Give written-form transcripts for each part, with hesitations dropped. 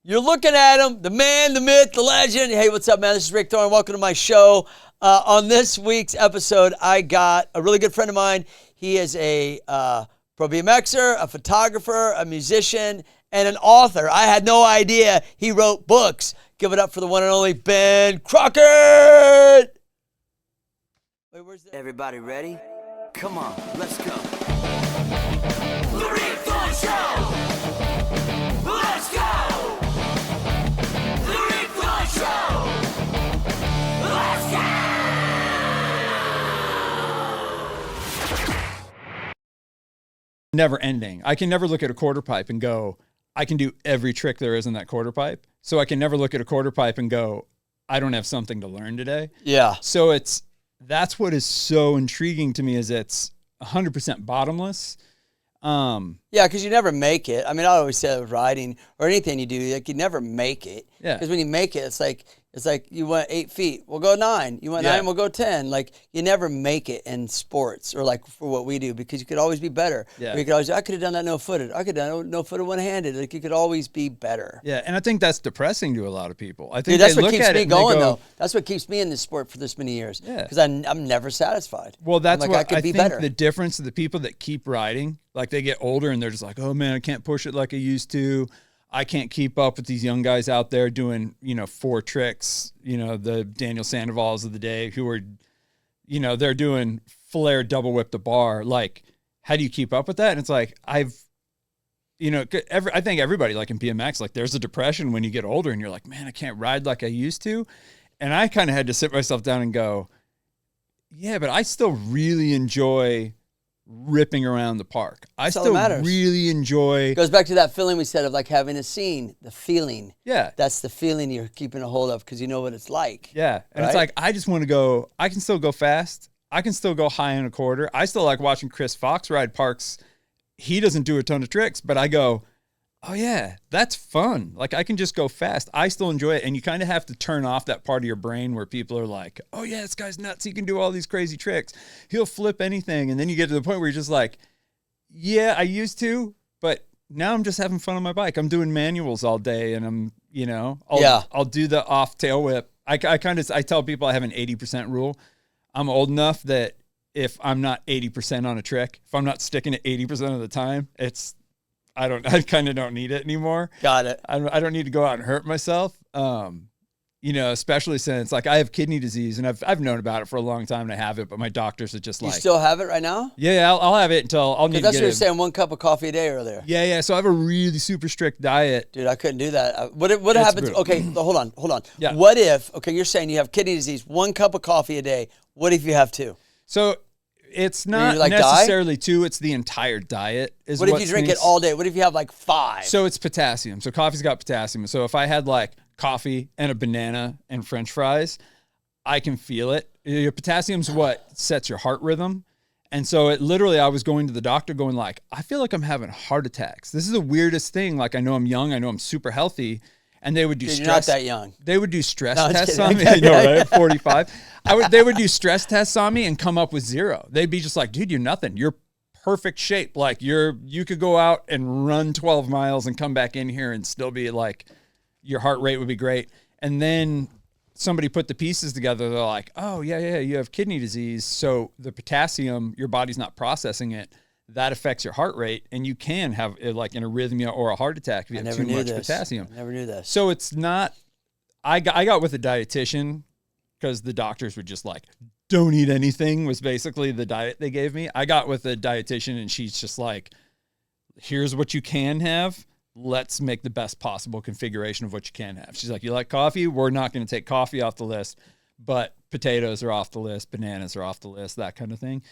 You're looking at him, the man, the myth, the legend. Hey, what's up, man? This is Rick Thorne. Welcome to my show. On this week's episode, I got a really good friend of mine. He is a pro BMXer, a photographer, a musician, and an author. I had no idea he wrote books. Give it up for the one and only Ben Crockett. Wait, where's that? Everybody ready? Come on, let's go. The Rick Thorne Show! Let's go! The Rick Thorne Show! Let's go! Never ending. I can never look at a quarter pipe and go, I can do every trick there is in that quarter pipe. So I can never look at a quarter pipe and go, I don't have something to learn today. Yeah. So that's what is so intriguing to me, is it's 100% bottomless. Yeah, because you never make it. I mean, I always say with riding or anything you do, like you never make it. Yeah. Because when you make it, it's like you went 8 feet, we'll go 9. You went 9, we'll go 10. Like you never make it in sports or like for what we do, because you could always be better. Yeah. Or you could always, I could have done that no-footed. I could have done no-footed one-handed. Like you could always be better. Yeah, and I think that's depressing to a lot of people. I think Dude, that's they what look keeps at me it and they going, go, though. That's what keeps me in this sport for this many years. Yeah. Because I'm never satisfied. Well, that's I'm like, what I could be think better. The difference of the people that keep riding, like they get older and they're just like, oh man, I can't push it like I used to. I can't keep up with these young guys out there doing, 4 tricks, the Daniel Sandovals of the day who are, they're doing flare double whip the bar. Like, how do you keep up with that? And it's like, I think everybody, like in BMX, like there's a depression when you get older and you're like, man, I can't ride like I used to. And I kind of had to sit myself down and go, yeah, but I still really enjoy ripping around the park. I still really enjoy. It goes back to that feeling we said of like having a scene, the feeling. Yeah. That's the feeling you're keeping a hold of because you know what it's like. Yeah. And It's like, I just want to go, I can still go fast. I can still go high in a quarter. I still like watching Chris Fox ride parks. He doesn't do a ton of tricks, but I go, oh yeah, that's fun. Like I can just go fast. I still enjoy it. And you kind of have to turn off that part of your brain where people are like, oh yeah, this guy's nuts. He can do all these crazy tricks. He'll flip anything. And then you get to the point where you're just like, yeah, I used to, but now I'm just having fun on my bike. I'm doing manuals all day and I'm, I'll do the off tail whip. I tell people I have an 80% rule. I'm old enough that if I'm not 80% on a trick, if I'm not sticking at 80% of the time, I kind of don't need it anymore. Got it. I don't need to go out and hurt myself. Especially since like I have kidney disease and I've known about it for a long time and I have it, but my doctors are just like, you still have it right now? Yeah, I'll have it until I'll need to that's get what you're it. saying, 1 cup of coffee a day earlier. Yeah. So I have a really super strict diet. Dude, I couldn't do that. What happens? Brutal. Okay, hold on. Yeah. What if, you're saying you have kidney disease, 1 cup of coffee a day. What if you have 2? So it's not like necessarily 2, it's the entire diet. What if you drink it all day? What if you have like 5? So it's potassium. So coffee's got potassium. So if I had like coffee and a banana and French fries, I can feel it. Your potassium's what sets your heart rhythm. And so I was going to the doctor going like, I feel like I'm having heart attacks. This is the weirdest thing. Like I know I'm young. I know I'm super healthy. And they would do Dude, stress. You're not that young. They would do stress No, tests I'm on me. kidding. I know, right? 45. They would do stress tests on me and come up with 0. They'd be just like, dude, you're nothing. You're perfect shape. Like you could go out and run 12 miles and come back in here and still be like, your heart rate would be great. And then somebody put the pieces together. They're like, oh yeah, you have kidney disease. So the potassium, your body's not processing it. That affects your heart rate, and you can have like an arrhythmia or a heart attack if you have too much potassium. I never knew this. So it's not. I got with a dietitian because the doctors were just like, "Don't eat anything." Was basically the diet they gave me. I got with a dietitian, and she's just like, "Here's what you can have. Let's make the best possible configuration of what you can have." She's like, "You like coffee? We're not going to take coffee off the list, but potatoes are off the list, bananas are off the list, that kind of thing."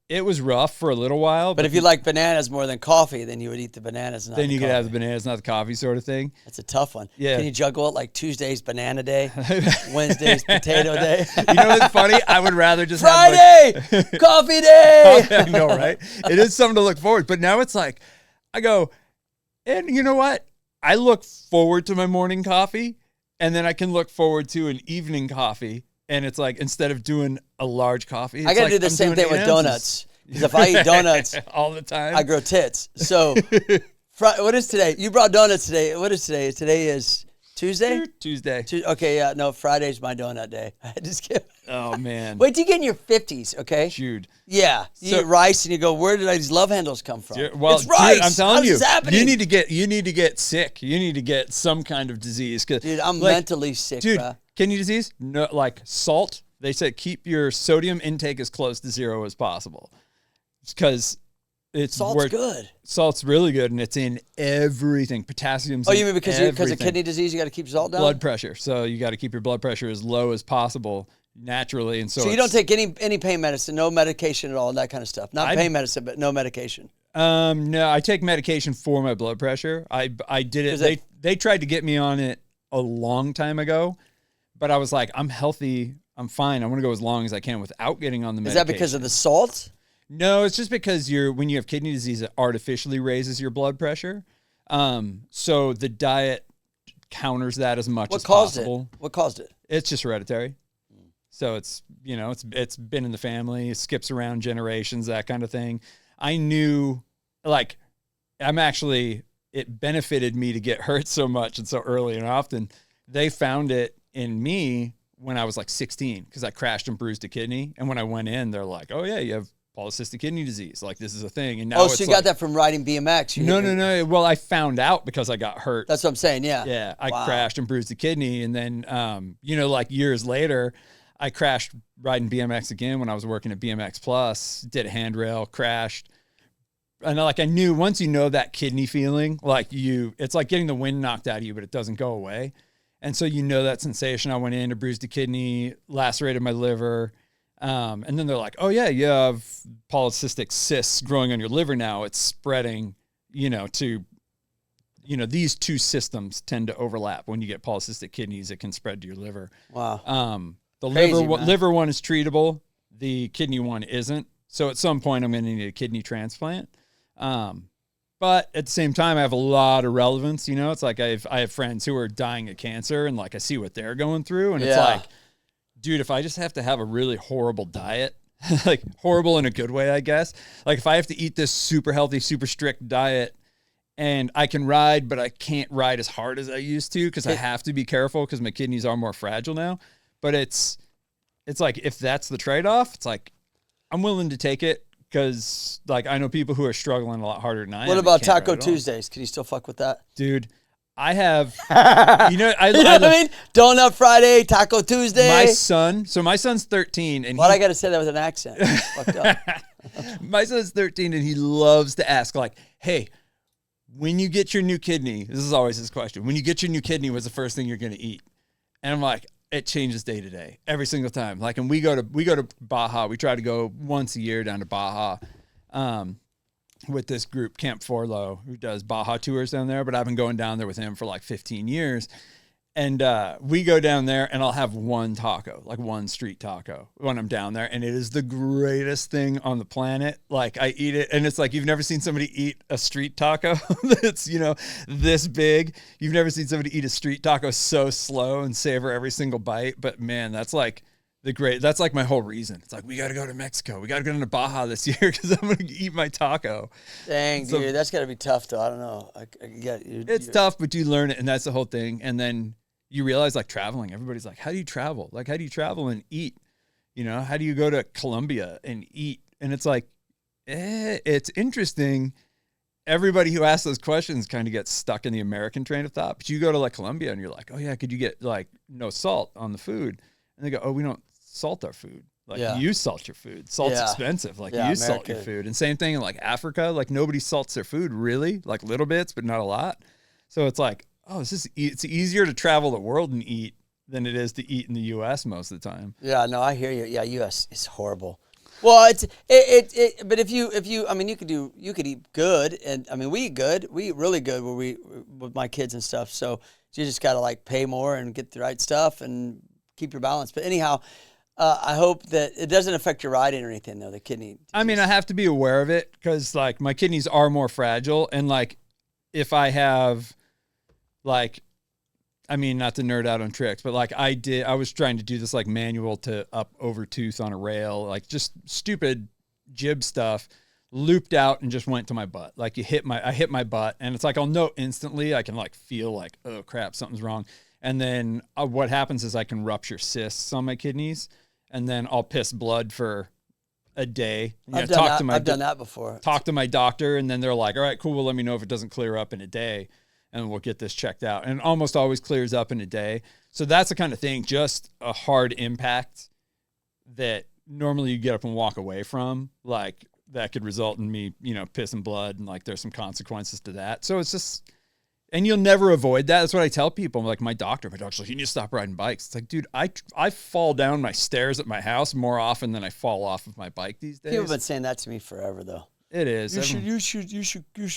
It was rough for a little while. But if you like bananas more than coffee, then you would eat the bananas. Then you could have the bananas, not the coffee sort of thing. That's a tough one. Yeah. Can you juggle it like Tuesday's banana day, Wednesday's potato day? You know what's funny? I would rather just Friday, coffee day. I know, right? It is something to look forward. But now it's like, I go, and you know what? I look forward to my morning coffee, and then I can look forward to an evening coffee. And it's like, instead of doing a large coffee, it's I got to like do the I'm same doing thing with ounces. donuts. Because if I eat donuts all the time, I grow tits. So What is today? You brought donuts today. What is today? Today is Tuesday? Tuesday. Okay, yeah. No, Friday's my donut day. I just kidding. Oh, man. Wait till you get in your 50s, okay? Dude. Yeah. You eat rice and you go, where did these love handles come from? Well, it's rice. Dude, I'm telling How's you, this happening? you need to get sick. You need to get some kind of disease. Dude, I'm mentally sick, dude, bro. Kidney disease? No, like salt. They said keep your sodium intake as close to zero as possible. Because Salt's good. Salt's really good, and it's in everything. Potassium's you mean because everything. of kidney disease, you got to keep salt down? Blood pressure. So you got to keep your blood pressure as low as possible naturally. And so you don't take any pain medicine, no medication at all, and that kind of stuff. Not pain medicine, but no medication. No, I take medication for my blood pressure. I did it. They tried to get me on it a long time ago, but I was like, I'm healthy. I'm fine. I want to go as long as I can without getting on the medication. Is that because of the salt? No, it's just because when you have kidney disease, it artificially raises your blood pressure. So the diet counters that as much as possible. What caused it? It's just hereditary. So it's been in the family, it skips around generations, that kind of thing. I knew, like, it benefited me to get hurt so much and so early and often. They found it in me when I was like 16 because I crashed and bruised a kidney. And when I went in, they're like, oh yeah, you have polycystic kidney disease. Like, this is a thing. And now so you got that from riding BMX? No. Well, I found out because I got hurt. That's what I'm saying, yeah. Yeah, I crashed and bruised a kidney. And then, like years later, I crashed riding BMX again when I was working at BMX Plus, did a handrail, crashed. And like I knew once you know that kidney feeling, it's like getting the wind knocked out of you, but it doesn't go away. And so you know that sensation. I went in, I bruised a kidney, lacerated my liver. And then they're like, oh yeah, you have polycystic cysts growing on your liver now. It's spreading, to, these two systems tend to overlap. When you get polycystic kidneys, it can spread to your liver. Wow. The liver one is treatable. The kidney one isn't. So at some point I'm going to need a kidney transplant. But at the same time, I have a lot of relevance. It's like I have friends who are dying of cancer, and like I see what they're going through, and it's like, dude, if I just have to have a really horrible diet, like horrible in a good way, I guess. Like if I have to eat this super healthy, super strict diet, and I can ride, but I can't ride as hard as I used to because I have to be careful because my kidneys are more fragile now. But it's like if that's the trade-off, it's like I'm willing to take it. Because, like, I know people who are struggling a lot harder than I am. What about Taco Tuesdays? Can you still fuck with that? Dude, I have, you know what I mean? Donut Friday, Taco Tuesday. My son's 13. And Why'd I got to say that with an accent? Fucked up. My son's 13, and he loves to ask, like, hey, when you get your new kidney, this is always his question, when you get your new kidney, what's the first thing you're going to eat? And I'm like, it changes day to day, every single time. Like, and we go to Baja. We try to go once a year down to Baja, with this group, Camp Forlow, who does Baja tours down there. But I've been going down there with him for like 15 years. And we go down there, and I'll have one taco, like one street taco when I'm down there. And it is the greatest thing on the planet. Like, I eat it, and it's like you've never seen somebody eat a street taco that's, this big. You've never seen somebody eat a street taco so slow and savor every single bite. But man, that's like that's like my whole reason. It's like, we got to go to Mexico. We got to go to Baja this year because I'm going to eat my taco. Dang, dude, that's got to be tough, though. I don't know. It's tough, but you learn it, and that's the whole thing. And then you realize, like, traveling, everybody's like, how do you travel? Like, how do you travel and eat? How do you go to Colombia and eat? And it's like, it's interesting. Everybody who asks those questions kind of gets stuck in the American train of thought. But you go to like Colombia and you're like, oh yeah, could you get like no salt on the food? And they go, oh, we don't salt our food. Like, you salt your food. Salt's expensive. Like, you salt your food. And same thing in like Africa. Like, nobody salts their food really, like little bits, but not a lot. So it's like, oh, it's easier to travel the world and eat than it is to eat in the U.S. most of the time. Yeah, no, I hear you. Yeah, U.S. is horrible. Well, but if you, I mean, you could eat good, and I mean, we eat good, we eat really good with my kids and stuff. So you just got to like pay more and get the right stuff and keep your balance. But anyhow, I hope that it doesn't affect your riding or anything, though, the kidney disease. I mean, I have to be aware of it because like my kidneys are more fragile, and like if I have like, I mean, not to nerd out on tricks, but like I was trying to do this like manual to up over tooth on a rail, like just stupid jib stuff. looped out and just went to my butt. Like I hit my butt, and it's like I'll know instantly. I can like feel like, oh crap, something's wrong. And then what happens is I can rupture cysts on my kidneys, and then I'll piss blood for a day. I've done that before. Talk to my doctor, and then they're like, all right, cool. Well, let me know if it doesn't clear up in a day, and we'll get this checked out. And it almost always clears up in a day. So that's the kind of thing, just a hard impact that normally you get up and walk away from, like that could result in me, pissing blood, and like there's some consequences to that. So it's just, and you'll never avoid that. That's what I tell people. I'm like, my doctor's like, you need to stop riding bikes. It's like, dude, I fall down my stairs at my house more often than I fall off of my bike these days. People have been saying that to me forever, though. It is. You should.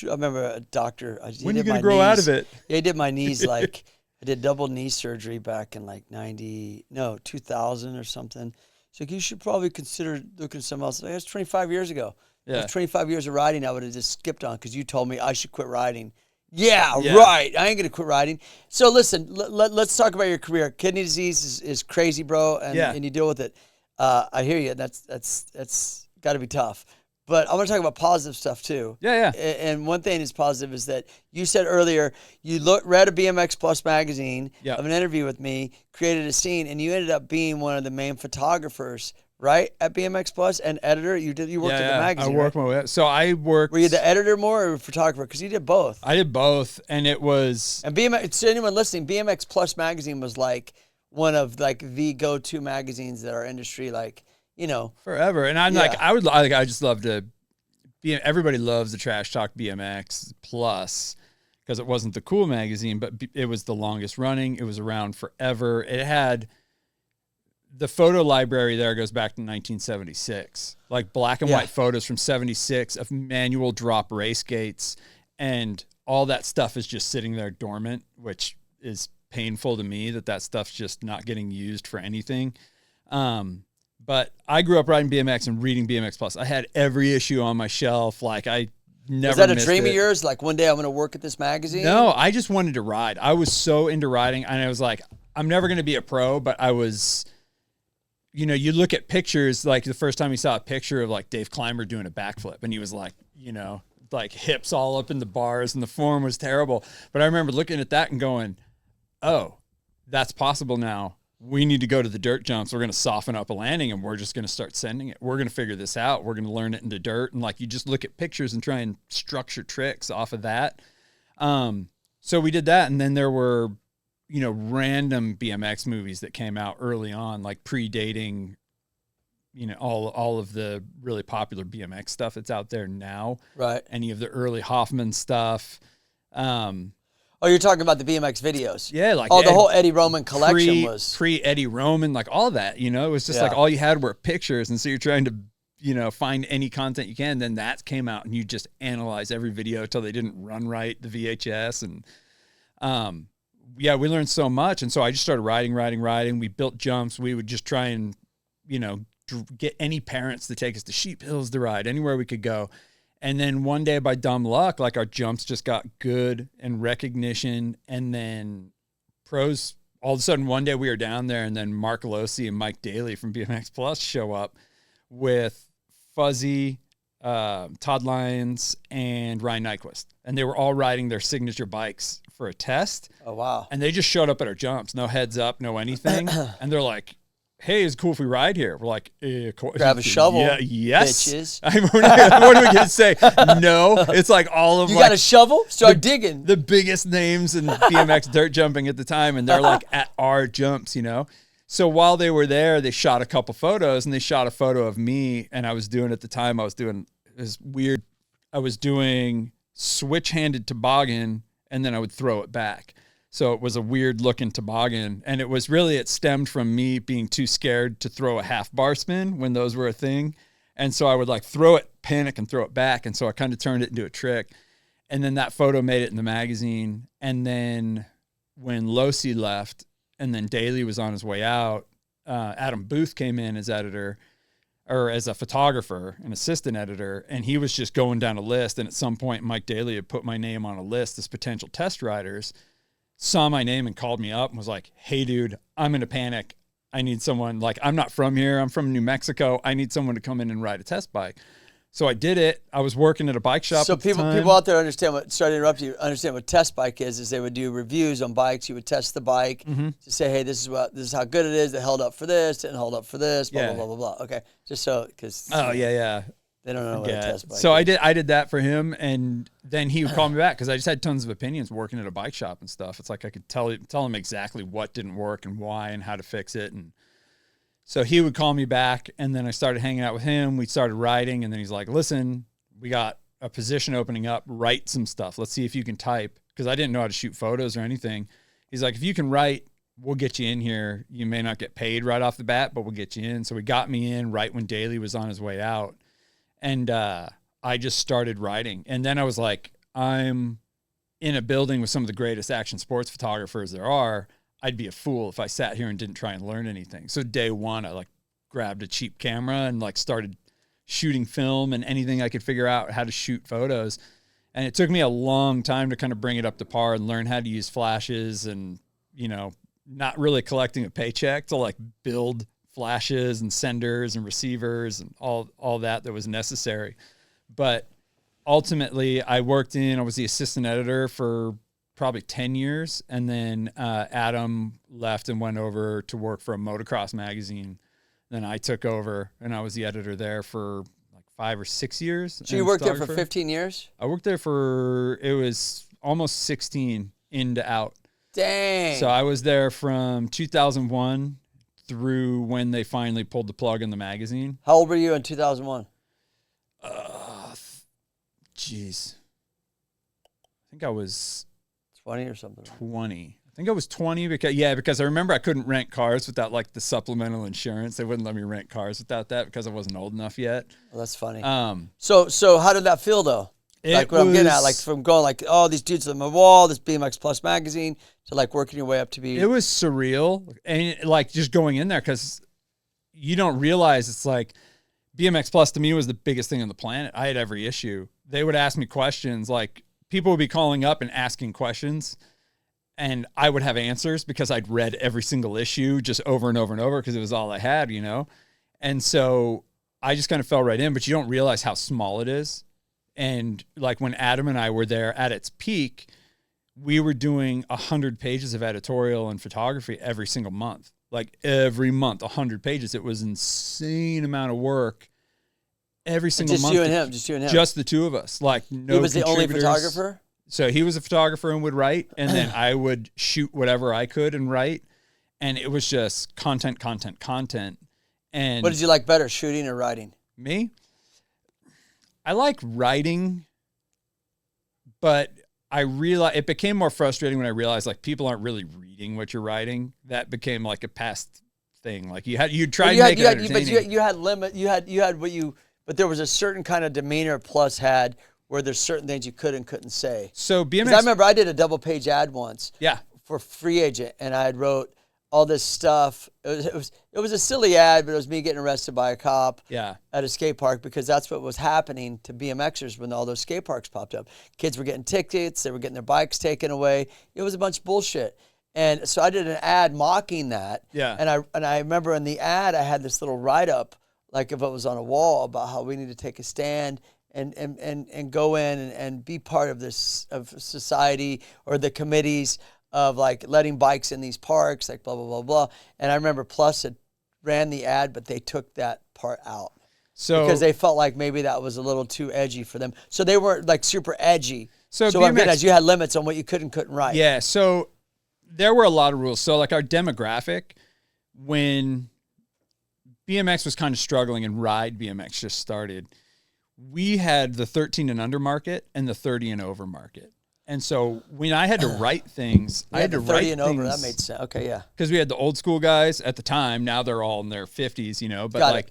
I remember a doctor. When are you going to grow out of it? Yeah, he did my knees like, I did double knee surgery back in like 2000 or something. So you should probably consider looking at something else. Like, that's 25 years ago. Yeah. 25 years of riding, I would have just skipped on because you told me I should quit riding. Yeah, right. I ain't going to quit riding. So listen, let's talk about your career. Kidney disease is crazy, bro, and you deal with it. I hear you. That's got to be tough. But I want to talk about positive stuff too. Yeah. And one thing is positive is that you said earlier you read a BMX Plus magazine of an interview with me, created a scene, and you ended up being one of the main photographers, right, at BMX Plus and editor. You worked at the magazine. I worked my way up. So I worked. Were you the editor more or photographer? Because you did both. I did both, and it was. And BMX. To anyone listening, BMX Plus magazine was like one of like the go-to magazines that our industry like. Forever. And I'm like, I just love to everybody loves the Trash Talk BMX Plus because it wasn't the cool magazine, but it was the longest running. It was around forever. It had the photo library there goes back to 1976, like black and white photos from 76 of manual drop race gates. And all that stuff is just sitting there dormant, which is painful to me that stuff's just not getting used for anything. But I grew up riding BMX and reading BMX Plus. I had every issue on my shelf. Like I never. Was that a dream of yours? Like one day I'm going to work at this magazine? No, I just wanted to ride. I was so into riding, and I was like, I'm never going to be a pro, but I was. You look at pictures. Like the first time you saw a picture of like Dave Clymer doing a backflip, and he was like, like hips all up in the bars, and the form was terrible. But I remember looking at that and going, "Oh, that's possible now." We need to go to the dirt jumps. We're going to soften up a landing, and we're just going to start sending it. We're going to figure this out. We're going to learn it into dirt. And like, you just look at pictures and try and structure tricks off of that. So we did that. And then there were, random BMX movies that came out early on, like predating, all of the really popular BMX stuff that's out there now. Right. Any of the early Hoffman stuff. Oh, you're talking about the BMX videos. Yeah, like the whole Eddie Roman collection was pre-Eddie Roman, like all that. It was just like all you had were pictures, and so you're trying to find any content you can. Then that came out, and you just analyze every video till they didn't run right, the VHS, and we learned so much. And so I just started riding. We built jumps. We would just try and get any parents to take us to Sheep Hills to ride anywhere we could go. And then one day by dumb luck, like our jumps just got good and recognition. And then pros, all of a sudden one day we were down there, and then Mark Losi and Mike Daly from BMX Plus show up with Fuzzy, Todd Lyons, and Ryan Nyquist. And they were all riding their signature bikes for a test. Oh, wow. And they just showed up at our jumps, no heads up, no anything. And they're like, hey, it's cool if we ride here. We're like, grab a shovel. Yeah, yes. Bitches. What are we going to say? No. It's like all of you got a shovel? Start digging. The biggest names in BMX dirt jumping at the time. And they're like at our jumps, So while they were there, they shot a couple photos, and they shot a photo of me. And I was doing this weird. I was doing switch-handed toboggan, and then I would throw it back. So it was a weird looking toboggan, and it stemmed from me being too scared to throw a half bar spin when those were a thing. And so I would like throw it, panic, and throw it back. And so I kind of turned it into a trick. And then that photo made it in the magazine. And then when Losi left and then Daly was on his way out, Adam Booth came in as editor, or as a photographer, an assistant editor. And he was just going down a list. And at some point, Mike Daly had put my name on a list as potential test riders, saw my name and called me up and was like, hey dude, I'm in a panic. I need someone, like, I'm not from here. I'm from New Mexico. I need someone to come in and ride a test bike. So I did it. I was working at a bike shop. So at the people time. out there understand what. Sorry to interrupt you. Understand what test bike is they would do reviews on bikes. You would test the bike to say, hey, this is how good it is. It held up for this. Didn't hold up for this. Blah blah blah blah blah. Okay, just so because. Oh yeah. They don't know what a test bike. So I did that for him, and then he would call me back because I just had tons of opinions working at a bike shop and stuff. It's like I could tell him exactly what didn't work and why and how to fix it, and. So he would call me back, and then I started hanging out with him. We started riding, and then he's like, listen, we got a position opening up. Write some stuff. Let's see if you can type, because I didn't know how to shoot photos or anything. He's like, if you can write, we'll get you in here. You may not get paid right off the bat, but we'll get you in. So we got me in right when Daly was on his way out, and I just started writing. And then I was like, I'm in a building with some of the greatest action sports photographers there are. I'd be a fool if I sat here and didn't try and learn anything. So day one, I like grabbed a cheap camera and like started shooting film and anything I could figure out how to shoot photos. And it took me a long time to kind of bring it up to par and learn how to use flashes and, you know, not really collecting a paycheck to like build flashes and senders and receivers and all that was necessary. But ultimately I was the assistant editor for probably 10 years. And then Adam left and went over to work for a motocross magazine. Then I took over and I was the editor there for like 5 or 6 years. So you worked there for 15 years? I worked there it was almost 16 in to out. Dang. So I was there from 2001 through when they finally pulled the plug in the magazine. How old were you in 2001? Jeez. I think I was 20 or something. 20. I think I was 20 because I remember I couldn't rent cars without like the supplemental insurance. They wouldn't let me rent cars without that because I wasn't old enough yet. Well, that's funny. So how did that feel though? Like what I'm getting at, like from going like, oh, these dudes on my wall, this BMX Plus magazine, to like working your way up to be. It was surreal, and like just going in there because you don't realize it's like BMX Plus to me was the biggest thing on the planet. I had every issue. They would ask me questions like. People would be calling up and asking questions, and I would have answers because I'd read every single issue just over and over and over because it was all I had, you know? And so I just kind of fell right in, but you don't realize how small it is. And like when Adam and I were there at its peak, we were doing 100 pages of editorial and photography every single month. Like every month, 100 pages. It was an insane amount of work. Every single month. Just you and him. Just the two of us. Like no He was the only contributors. photographer? So he was a photographer and would write, and then I would shoot whatever I could and write. And it was just content. And what did you like better, shooting or writing? Me? I like writing, but I realized it became more frustrating when I realized like people aren't really reading what you're writing. That became like a past thing. Like you'd try to make it entertaining. But you had limit. You had what you. But there was a certain kind of demeanor Plus had where there's certain things you could and couldn't say. So BMX. I remember I did a double page ad once. Yeah. For Free Agent, and I had wrote all this stuff. It was a silly ad, but it was me getting arrested by a cop. Yeah. At a skate park because that's what was happening to BMXers when all those skate parks popped up. Kids were getting tickets. They were getting their bikes taken away. It was a bunch of bullshit. And so I did an ad mocking that. Yeah. And I remember in the ad I had this little write up. Like if it was on a wall about how we need to take a stand and go in and be part of this of society or the committees of like letting bikes in these parks, like blah blah blah blah. And I remember Plus had ran the ad, but they took that part out because they felt like maybe that was a little too edgy for them. So they weren't like super edgy. So what I'm getting at, you had limits on what you could and couldn't write. Yeah. So there were a lot of rules. So like our demographic when BMX was kind of struggling and Ride BMX just started. We had the 13 and under market and the 30 and over market. And so when I had to write things, I had to write 30 and over, that made sense. Okay, yeah. Because we had the old school guys at the time. Now they're all in their 50s, you know. But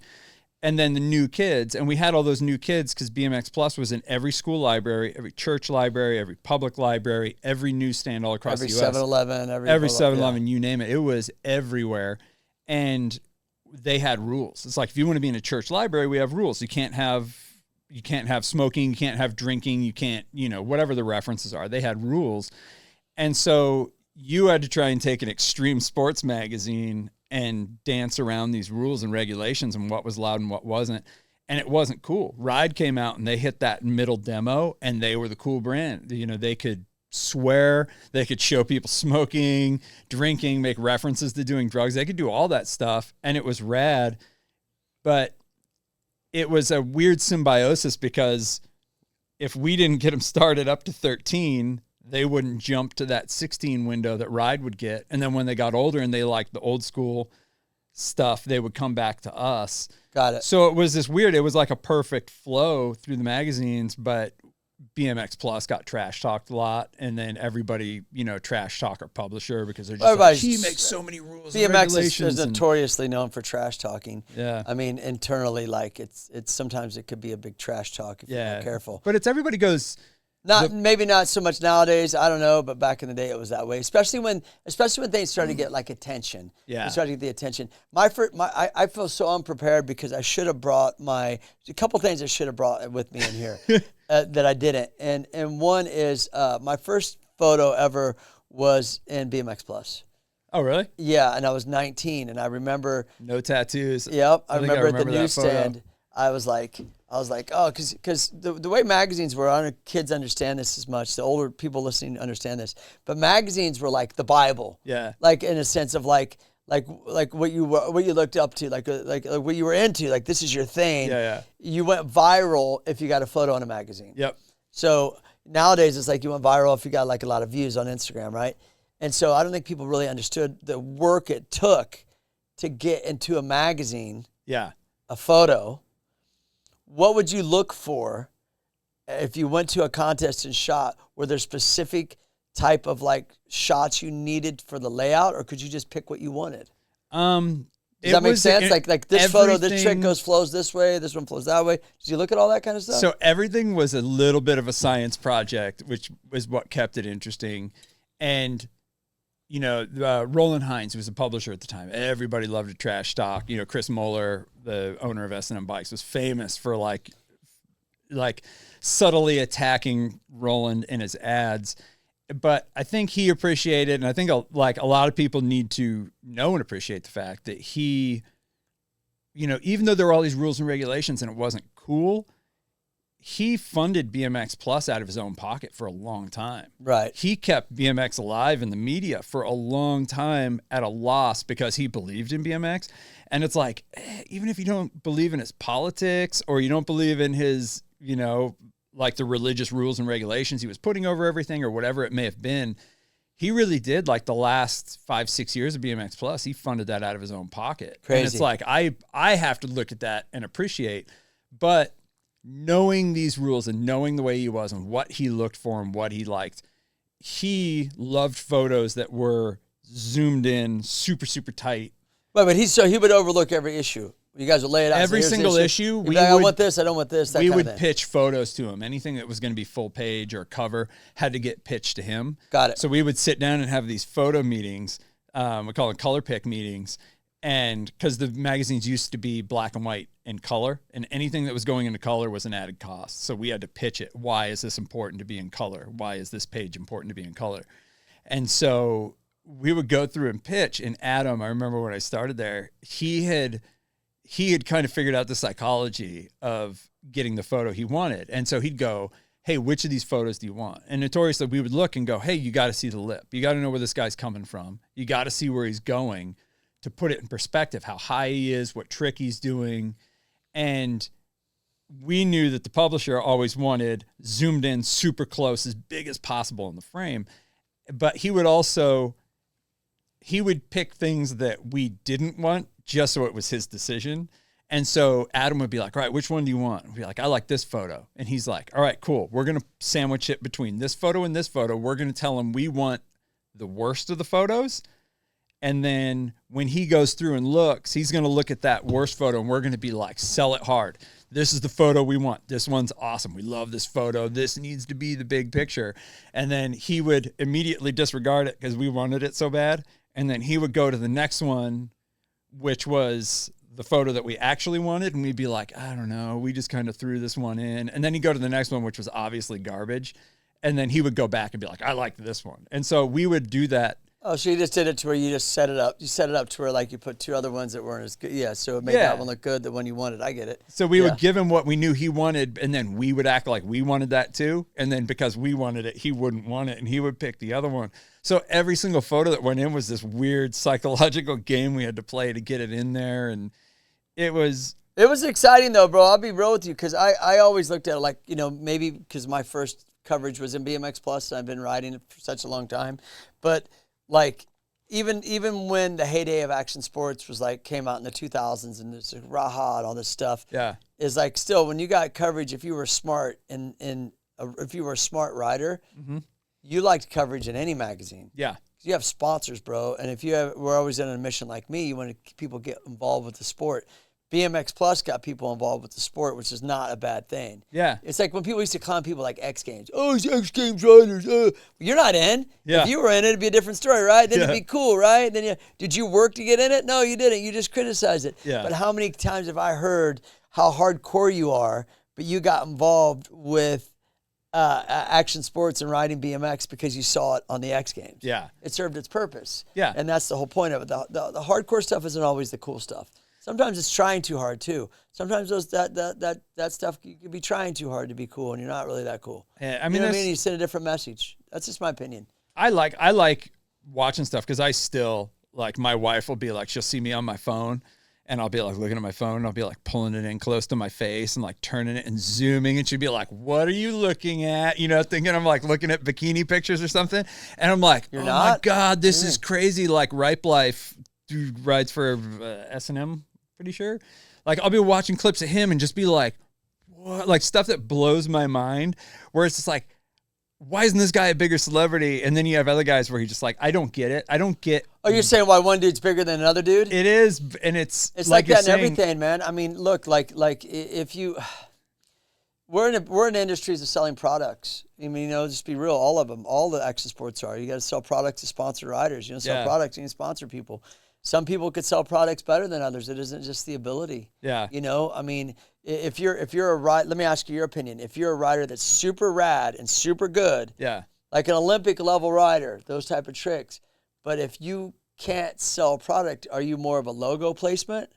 and then the new kids. And we had all those new kids because BMX Plus was in every school library, every church library, every public library, every newsstand all across the U.S. Every 7-Eleven. Every 7-Eleven, you name it. It was everywhere. And they had rules. It's like if you want to be in a church library, we have rules. You can't have smoking, you can't have drinking, you can't, you know, whatever the references are. They had rules. And so you had to try and take an extreme sports magazine and dance around these rules and regulations and what was allowed and what wasn't. and it wasn't cool. Ride came out and they hit that middle demo, and they were the cool brand. You know, they could swear, they could show people smoking, drinking, make references to doing drugs. They could do all that stuff, and it was rad. But it was a weird symbiosis, because if we didn't get them started up to 13, they wouldn't jump to that 16 window that Ride would get. And then when they got older and they liked the old school stuff, they would come back to us. Got it. So it was this weird, it was like a perfect flow through the magazines, but BMX Plus got trash talked a lot, and then everybody, you know, trash talk our publisher because they're just like, he makes so many rules and BMX regulations. is notoriously known for trash talking. Yeah. I mean, internally, like it's sometimes it could be a big trash talk if you're not careful. But it's everybody goes. Maybe not so much nowadays. I don't know, but back in the day it was that way. Especially when things started to get like attention. Yeah. They started to get the attention. I feel so unprepared because I should have brought a couple things I should have brought with me in here that I didn't. And one is my first photo ever was in BMX Plus. Oh, really? Yeah, and I was 19, and I remember no tattoos. Yep, I think I remember at the remember that newsstand. I was like, oh, because the way magazines were, I don't know if kids understand this as much. The older people listening understand this, but magazines were like the Bible. Yeah. Like in a sense of like what you looked up to, like what you were into. Like this is your thing. Yeah. You went viral if you got a photo in a magazine. Yep. So nowadays it's like you went viral if you got like a lot of views on Instagram, right? And so I don't think people really understood the work it took to get into a magazine. Yeah. A photo. What would you look for if you went to a contest and shot? Were there specific type of like shots you needed for the layout, or could you just pick what you wanted? Does that make sense? Like this photo, this trick flows this way, this one flows that way. Did you look at all that kind of stuff? So everything was a little bit of a science project, which was what kept it interesting. And you know, Roland Hines, who was a publisher at the time, everybody loved to trash talk. You know, Chris Moeller, the owner of S&M Bikes, was famous for like subtly attacking Roland in his ads. But I think he appreciated, and I think like a lot of people need to know and appreciate the fact that he, you know, even though there were all these rules and regulations and it wasn't cool, he funded BMX Plus out of his own pocket for a long time. Right. He kept BMX alive in the media for a long time at a loss because he believed in BMX. And it's like, even if you don't believe in his politics or you don't believe in his, you know, like the religious rules and regulations he was putting over everything or whatever it may have been, he really did, like the last 5-6 years of BMX Plus, he funded that out of his own pocket. Crazy. And it's like, I have to look at that and appreciate, but knowing these rules and knowing the way he was and what he looked for and what he liked, he loved photos that were zoomed in, super, super tight. But he would overlook every issue. You guys would lay it out. Every single issue. I want this, I don't want this. We would pitch photos to him. Anything that was going to be full page or cover had to get pitched to him. Got it. So we would sit down and have these photo meetings. We call them color pick meetings. And because the magazines used to be black and white in color, and anything that was going into color was an added cost. So we had to pitch it. Why is this important to be in color? Why is this page important to be in color? And so we would go through and pitch. And Adam, I remember when I started there, he had kind of figured out the psychology of getting the photo he wanted. And so he'd go, hey, which of these photos do you want? And notoriously, we would look and go, hey, you got to see the lip. You got to know where this guy's coming from. You got to see where he's going to put it in perspective, how high he is, what trick he's doing. And we knew that the publisher always wanted zoomed in super close, as big as possible in the frame. But he would pick things that we didn't want just so it was his decision. And so Adam would be like, all right, which one do you want? We'd be like, I like this photo. And he's like, all right, cool. We're going to sandwich it between this photo and this photo. We're going to tell him we want the worst of the photos. And then when he goes through and looks, he's going to look at that worst photo and we're going to be like, sell it hard. This is the photo we want. This one's awesome. We love this photo. This needs to be the big picture. And then he would immediately disregard it because we wanted it so bad. And then he would go to the next one, which was the photo that we actually wanted. And we'd be like, I don't know. We just kind of threw this one in. And then he'd go to the next one, which was obviously garbage. And then he would go back and be like, I like this one. And so we would do that. Oh, so you just did it to where you just set it up. You set it up to where like you put 2 other ones that weren't as good. Yeah, so it made that one look good, the one you wanted. I get it. So we would give him what we knew he wanted, and then we would act like we wanted that too. And then because we wanted it, he wouldn't want it, and he would pick the other one. So every single photo that went in was this weird psychological game we had to play to get it in there, and it was exciting though, bro. I'll be real with you because I always looked at it like, maybe because my first coverage was in BMX Plus, and I've been riding it for such a long time, but like even when the heyday of action sports was like came out in the 2000s and there's like Raha and all this stuff, is like still when you got coverage, if you were smart if you were a smart rider, you liked coverage in any magazine. Yeah, you have sponsors, bro, and if we're always in a mission like me, you want to people get involved with the sport. BMX Plus got people involved with the sport, which is not a bad thing. Yeah. It's like when people used to clown people like X Games. Oh, it's X Games riders. You're not in. Yeah. If you were in it, it'd be a different story, right? Then it'd be cool, right? Then did you work to get in it? No, you didn't. You just criticized it. Yeah. But how many times have I heard how hardcore you are, but you got involved with action sports and riding BMX because you saw it on the X Games? Yeah. It served its purpose. Yeah. And that's the whole point of it. The hardcore stuff isn't always the cool stuff. Sometimes it's trying too hard too. Sometimes that stuff you could be trying too hard to be cool, and you're not really that cool. Yeah, I mean, you send a different message. That's just my opinion. I like watching stuff because I still like my wife will be like, she'll see me on my phone, and I'll be like looking at my phone, and I'll be like pulling it in close to my face and like turning it and zooming, and she'd be like, "What are you looking at?" Thinking I'm like looking at bikini pictures or something, and I'm like, "Oh my God, this is crazy!" Like Ripe Life rides for S&M. Pretty sure. Like I'll be watching clips of him and just be like, what? Like stuff that blows my mind, where it's just like, why isn't this guy a bigger celebrity? And then you have other guys where he's just like, I don't get it. I don't get. Oh, you're saying why one dude's bigger than another dude? It is. And it's like that in everything, man. I mean, look, like if you, we're in industries of selling products. I mean, just be real. All of them, all the action sports are. You got to sell products to sponsor riders. Sell products, you can sponsor people. Some people could sell products better than others. It isn't just the ability. Yeah. I mean, if you're a rider, let me ask you your opinion. If you're a rider that's super rad and super good, like an Olympic level rider, those type of tricks, but if you can't sell a product, are you more of a logo placement?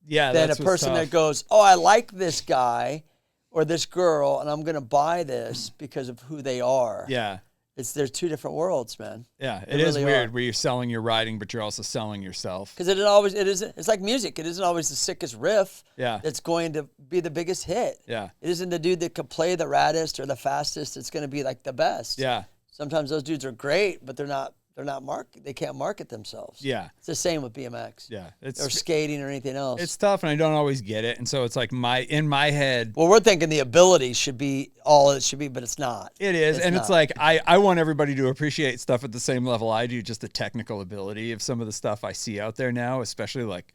Yeah, than a person that goes, oh, I like this guy or this girl, and I'm gonna buy this because of who they are. Yeah. There's 2 different worlds, man. Yeah, it is really weird where you're selling your riding, but you're also selling yourself. Because it's like music. It isn't always the sickest riff that's going to be the biggest hit. Yeah. It isn't the dude that could play the raddest or the fastest that's going to be like the best. Yeah. Sometimes those dudes are great, but they can't market themselves. Yeah. It's the same with BMX. Yeah. Or skating or anything else. It's tough, and I don't always get it. And so it's like in my head. Well, we're thinking the ability should be all it should be, but it's not. It is. It's like I want everybody to appreciate stuff at the same level I do, just the technical ability of some of the stuff I see out there now, especially like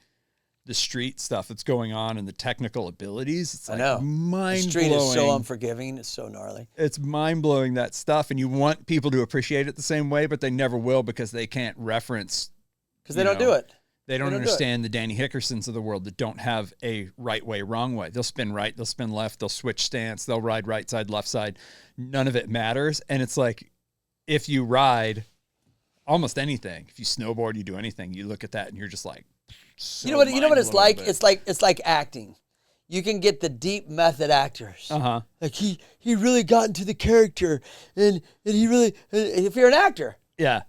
the street stuff that's going on and the technical abilities. It's like mind-blowing. The street is so unforgiving. It's so gnarly. It's mind-blowing, that stuff, and you want people to appreciate it the same way, but they never will because they can't reference. Because they don't do it. They don't understand the Danny Hickersons of the world that don't have a right way, wrong way. They'll spin right, they'll spin left, they'll switch stance, they'll ride right side, left side. None of it matters. And it's like, if you ride almost anything, if you snowboard, you do anything, you look at that and you're just like, so you know what it's like? It's like acting. You can get the deep method actors. Uh-huh. Like he really got into the character and he really, if you're an actor. Yeah.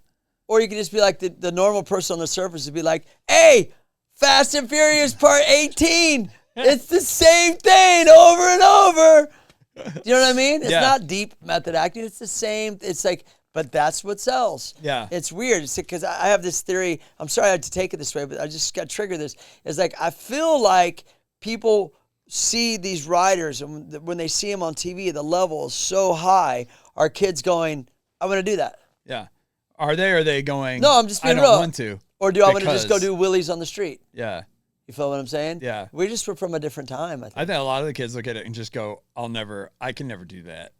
Or you can just be like the normal person on the surface and be like, hey, Fast and Furious Part 18. It's the same thing over and over. You know what I mean? It's not deep method acting. It's the same. It's like, but that's what sells. Yeah. It's weird. It's because I have this theory. I'm sorry I had to take it this way, but I just got triggered this. It's like, I feel like people see these riders, and when they see them on TV, the level is so high. Our kids going, I want to do that. Yeah. Are they going, no, I'm just being real. I don't want to. Or do I want to just go do wheelies on the street? Yeah. You feel what I'm saying? Yeah. We just were from a different time, I think. I think a lot of the kids look at it and just go, I can never do that.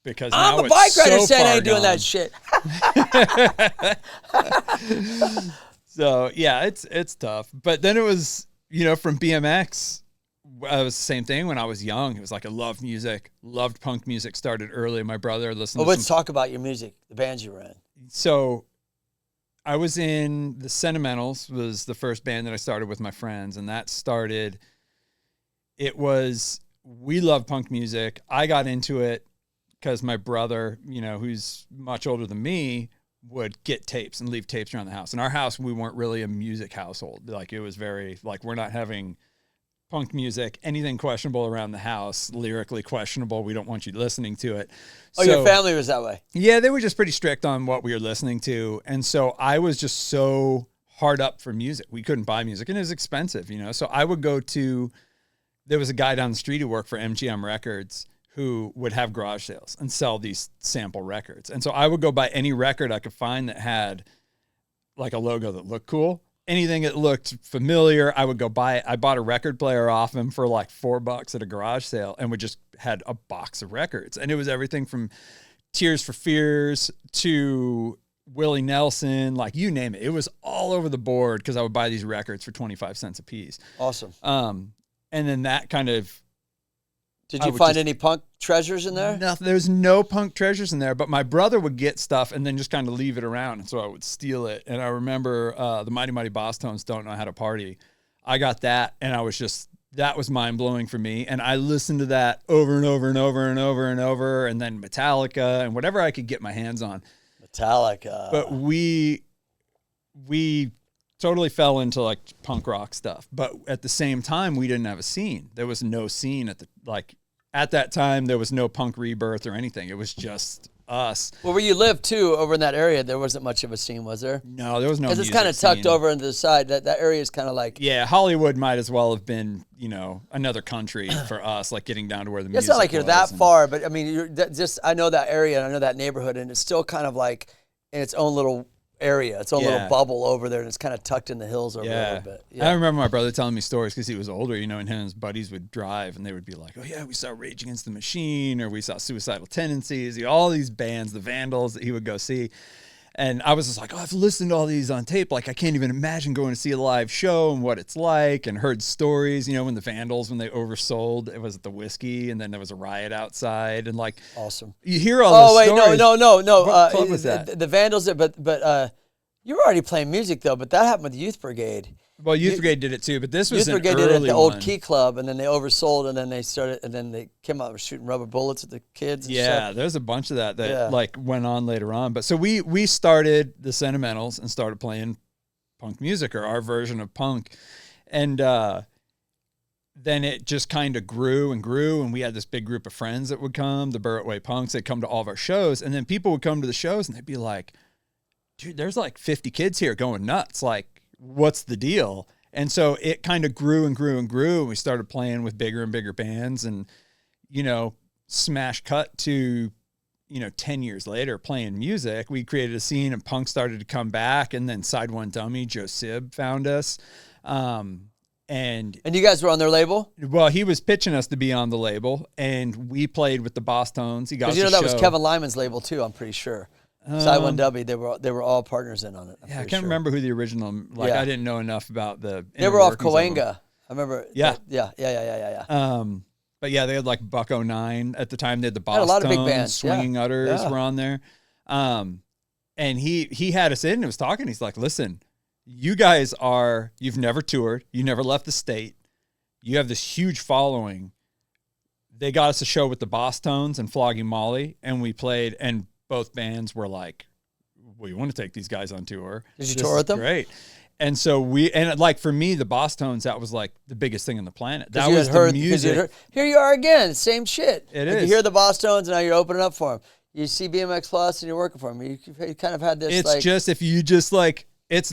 Because I'm a bike rider saying I ain't doing that shit. So yeah, it's tough. But then it was, from BMX, it was the same thing when I was young. It was like I loved music, loved punk music, started early. My brother listened to let's talk about your music, the bands you were in. So I was in the Sentimentals, was the first band that I started with my friends, and that started. We love punk music. I got into it because my brother, who's much older than me, would get tapes and leave tapes around the house. In our house, we weren't really a music household. Like, it was very, like, we're not having punk music, anything questionable around the house, lyrically questionable. We don't want you listening to it. Oh, your family was that way? Yeah, they were just pretty strict on what we were listening to. And so I was just so hard up for music. We couldn't buy music, and it was expensive, So I would go to, there was a guy down the street who worked for MGM Records who would have garage sales and sell these sample records. And so I would go buy any record I could find that had like a logo that looked cool. Anything that looked familiar, I would go buy it. I bought a record player off him for like $4 at a garage sale, and we just had a box of records. And it was everything from Tears for Fears to Willie Nelson, like you name it. It was all over the board because I would buy these records for 25 cents a piece. Awesome. And then that kind of... Did you find any punk treasures in there? No, there's no punk treasures in there, but my brother would get stuff and then just kind of leave it around, and so I would steal it. And I remember the Mighty Mighty Boss Tones, Don't Know How to Party. I got that, and that was mind-blowing for me, and I listened to that over and over and over and over and over, and then Metallica and whatever I could get my hands on. Metallica. But we totally fell into like punk rock stuff, but at the same time, we didn't have a scene. There was no scene at that time. There was no punk rebirth or anything. It was just us. Well, where you lived too, over in that area, there wasn't much of a scene, was there? No, there was no. Because it's kind of tucked over into the side. That area is kind of like. Yeah, Hollywood might as well have been, another country for us, like getting down to where the music. It's not like you're that and, far, but I mean, I know that area and I know that neighborhood, and it's still kind of like in its own little area, its own little bubble over there, and it's kind of tucked in the hills over there a little bit. Yeah. I remember my brother telling me stories because he was older, and him and his buddies would drive, and they would be like, "Oh yeah, we saw Rage Against the Machine, or we saw Suicidal Tendencies, all these bands, the Vandals that he would go see." And I was just like, "Oh, I've listened to all these on tape. Like, I can't even imagine going to see a live show and what it's like." And heard stories, when the Vandals, when they oversold, it was at the Whiskey, and then there was a riot outside, and like, awesome. You hear all those stories. No. What club was that? The Vandals, but you were already playing music though. But that happened with Youth Brigade. Well, Youth Brigade did it too, but this was Youth an Brigade early did it at the one. old Key Club, and then they oversold, and then they came out and were shooting rubber bullets at the kids. And stuff. There's a bunch of that like went on later on. But so we started the Sentimentals and started playing punk music, or our version of punk, and then it just kind of grew and grew, and we had this big group of friends that would come, the Burritt Way Punks. They'd come to all of our shows, and then people would come to the shows, and they'd be like, "Dude, there's like 50 kids here going nuts. Like, what's the deal?" And so it kind of grew and grew and grew. And we started playing with bigger and bigger bands, and, smash cut to, 10 years later playing music, we created a scene, and punk started to come back. And then Side One Dummy, Joe Sib, found us. And you guys were on their label? Well, he was pitching us to be on the label, and we played with the Boss Tones. He got us that was Kevin Lyman's label too, I'm pretty sure. Side One W, they were all partners in on it. I can't remember who the original. I didn't know enough about the. They were off Cahuenga. I remember. Yeah. But yeah, they had like Buck 09 at the time. They had the Boss a lot of big Tones, bands. Swinging Utters were on there. And he had us in and was talking. He's like, "Listen, you guys you've never toured. You never left the state. You have this huge following. They got us a show with the Boss Tones and Flogging Molly, and we played, and both bands were like, we want to take these guys on tour. Did you tour with them? Great. And so for me, the Boss Tones, that was like the biggest thing on the planet. That you was had heard, the music. Here you are again, same shit. It is. You hear the Boss Tones, and now you're opening up for them. You see BMX Plus, and you're working for them. You kind of had this. It's just, if you just like,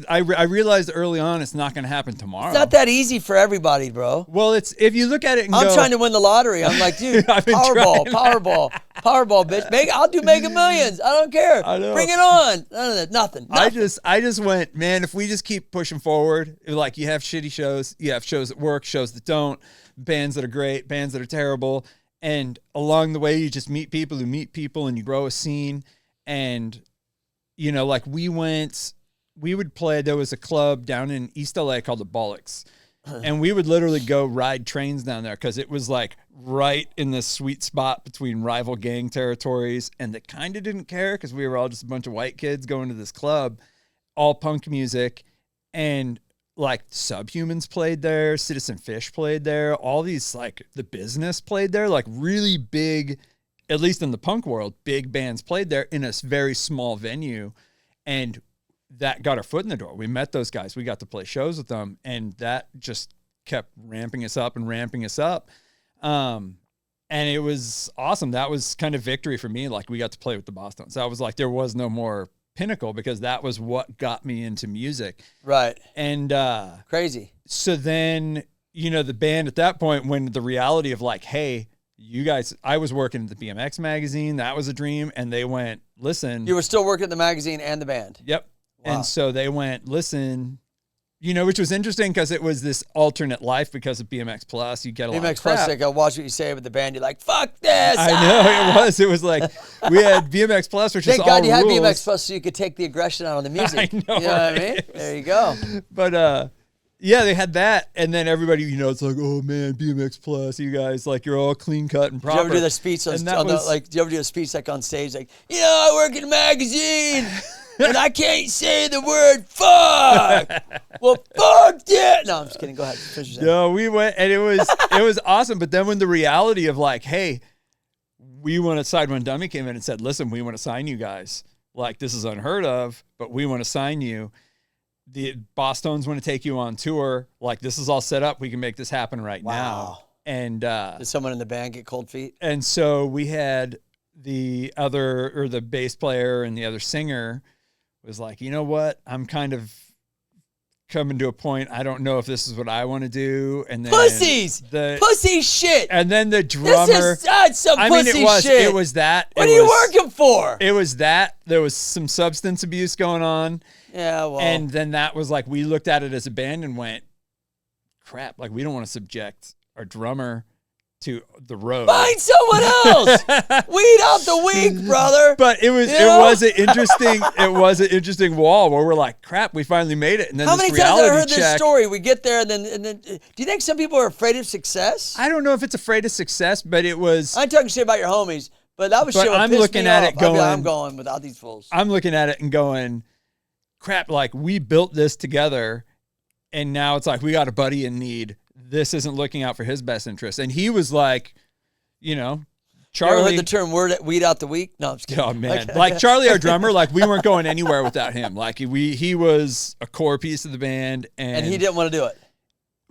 I realized early on it's not going to happen tomorrow. It's not that easy for everybody, bro. Well, if you look at it and I'm trying to win the lottery. I'm like, dude, Powerball, bitch. I'll do Mega Millions. I don't care. I know. Bring it on. None of that. Nothing. I just went, man, if we just keep pushing forward, like you have shitty shows, you have shows that work, shows that don't, bands that are great, bands that are terrible. And along the way, you just meet people who meet people, and you grow a scene. And, like we would play, there was a club down in East LA called the Bollocks. And we would literally go ride trains down there because it was like right in the sweet spot between rival gang territories. And they kind of didn't care because we were all just a bunch of white kids going to this club. all punk music, and like Subhumans played there, Citizen Fish played there, all these like The Business played there, like really big, at least in the punk world, big bands played there in a very small venue. And that got our foot in the door. We met those guys. We got to play shows with them, and that just kept ramping us up and ramping us up. And it was awesome. That was kind of victory for me. Like we got to play with the Boston's. That was like, there was no more pinnacle, because that was what got me into music. Right. And crazy. So then, you know, the band at that point, when the reality of like, hey, you guys, I was working at the BMX magazine. That was a dream. And they went, listen. You were still working at the magazine and the band. Yep. Wow. And so they went, listen, you know, which was interesting because it was this alternate life because of BMX Plus. You get a lot of BMX Plus, crap. like, I'll watch what you say with the band. You're like, fuck this. I know it was. It was like we had BMX Plus, which is Thank all God you had rules. BMX Plus so you could take the aggression out on the music. I know, you know what I right? mean? It was- There you go. But yeah, they had that, and then everybody, you know, it's like, oh man, BMX Plus, you guys, like you're all clean cut and Did proper. you ever do the speech on, And that on the, was- like? Do you ever do a speech like on stage, like, you know, I work in a magazine, and I can't say the word fuck. Well, fuck yeah. No, I'm just kidding. Go ahead. Finish your sentence. No, we went, and it was awesome. But then when the reality of like, hey, we want to sign, when Dummy came in and said, listen, we want to sign you guys. Like, this is unheard of, but we want to sign you. The Boston's want to take you on tour. Like, this is all set up. We can make this happen right Wow. now. And Did someone in the band get cold feet? and so we had the bass player and the other singer was like, you know what? I'm kind of coming to a point. I don't know if this is what I want to do. And then Pussies. Pussy shit. and then the This drummer. is that's some I mean, pussy it was shit. it was that. What it are you was, working for? It was that. There was some substance abuse going on. Yeah, well. And then that was like, we looked at it as a band and went, crap, like we don't want to subject our drummer to the road. Find someone else. Weed out the weak, brotdo But it was You know? it was an interesting wall where we're like, crap, we finally made it. And then How this many times have I reality heard this check. story? We get there, and then do you think some people are afraid of success? I don't know if it's afraid of success, but it was. I ain't talking shit about your homies, but that was But shit that I'm pissed looking me at off. it I'd be like, going- I'm going without these fools. I'm looking at it and going, crap, like we built this together, and now it's like we got a buddy in need. This isn't looking out for his best interest. And he was like, you know, You ever Charlie. heard the term weed out the weak? No, I'm just kidding. Oh man, Okay. like Charlie, our drummer, like we weren't going anywhere without him. Like he was a core piece of the band, And he didn't want to do it.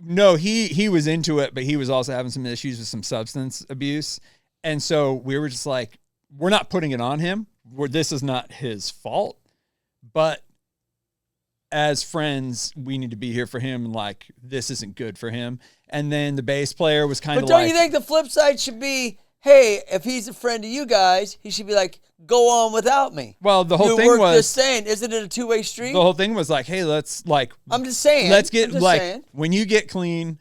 No, he was into it, but he was also having some issues with some substance abuse, and so we were just like, we're not putting it on him. This is not his fault, but as friends, we need to be here for him. And like, this isn't good for him. And then the bass player was kind But of don't like, you think the flip side should be, hey, if he's a friend of you guys, he should be like, go on without me. well, the whole You thing work was this saying, isn't it a two-way street? the whole thing was like, hey, let's like. I'm just saying. Let's get I'm just like saying. when you get clean,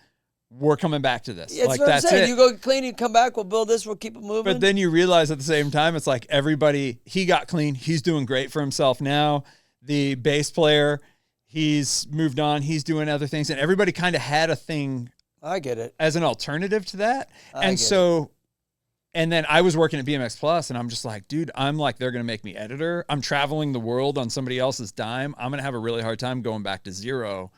we're coming back to this. That's like what I'm that's saying. it. You go get clean, you come back, we'll build this, we'll keep it moving. But then you realize at the same time, it's like everybody, he got clean. He's doing great for himself now. The bass player, he's moved on. He's doing other things. And everybody kind of had a thing I get it. as an alternative to that. I And get so, and then I was working at BMX Plus, and I'm just like, dude, I'm like, they're going to make me editor. I'm traveling the world on somebody else's dime. I'm going to have a really hard time going back to zero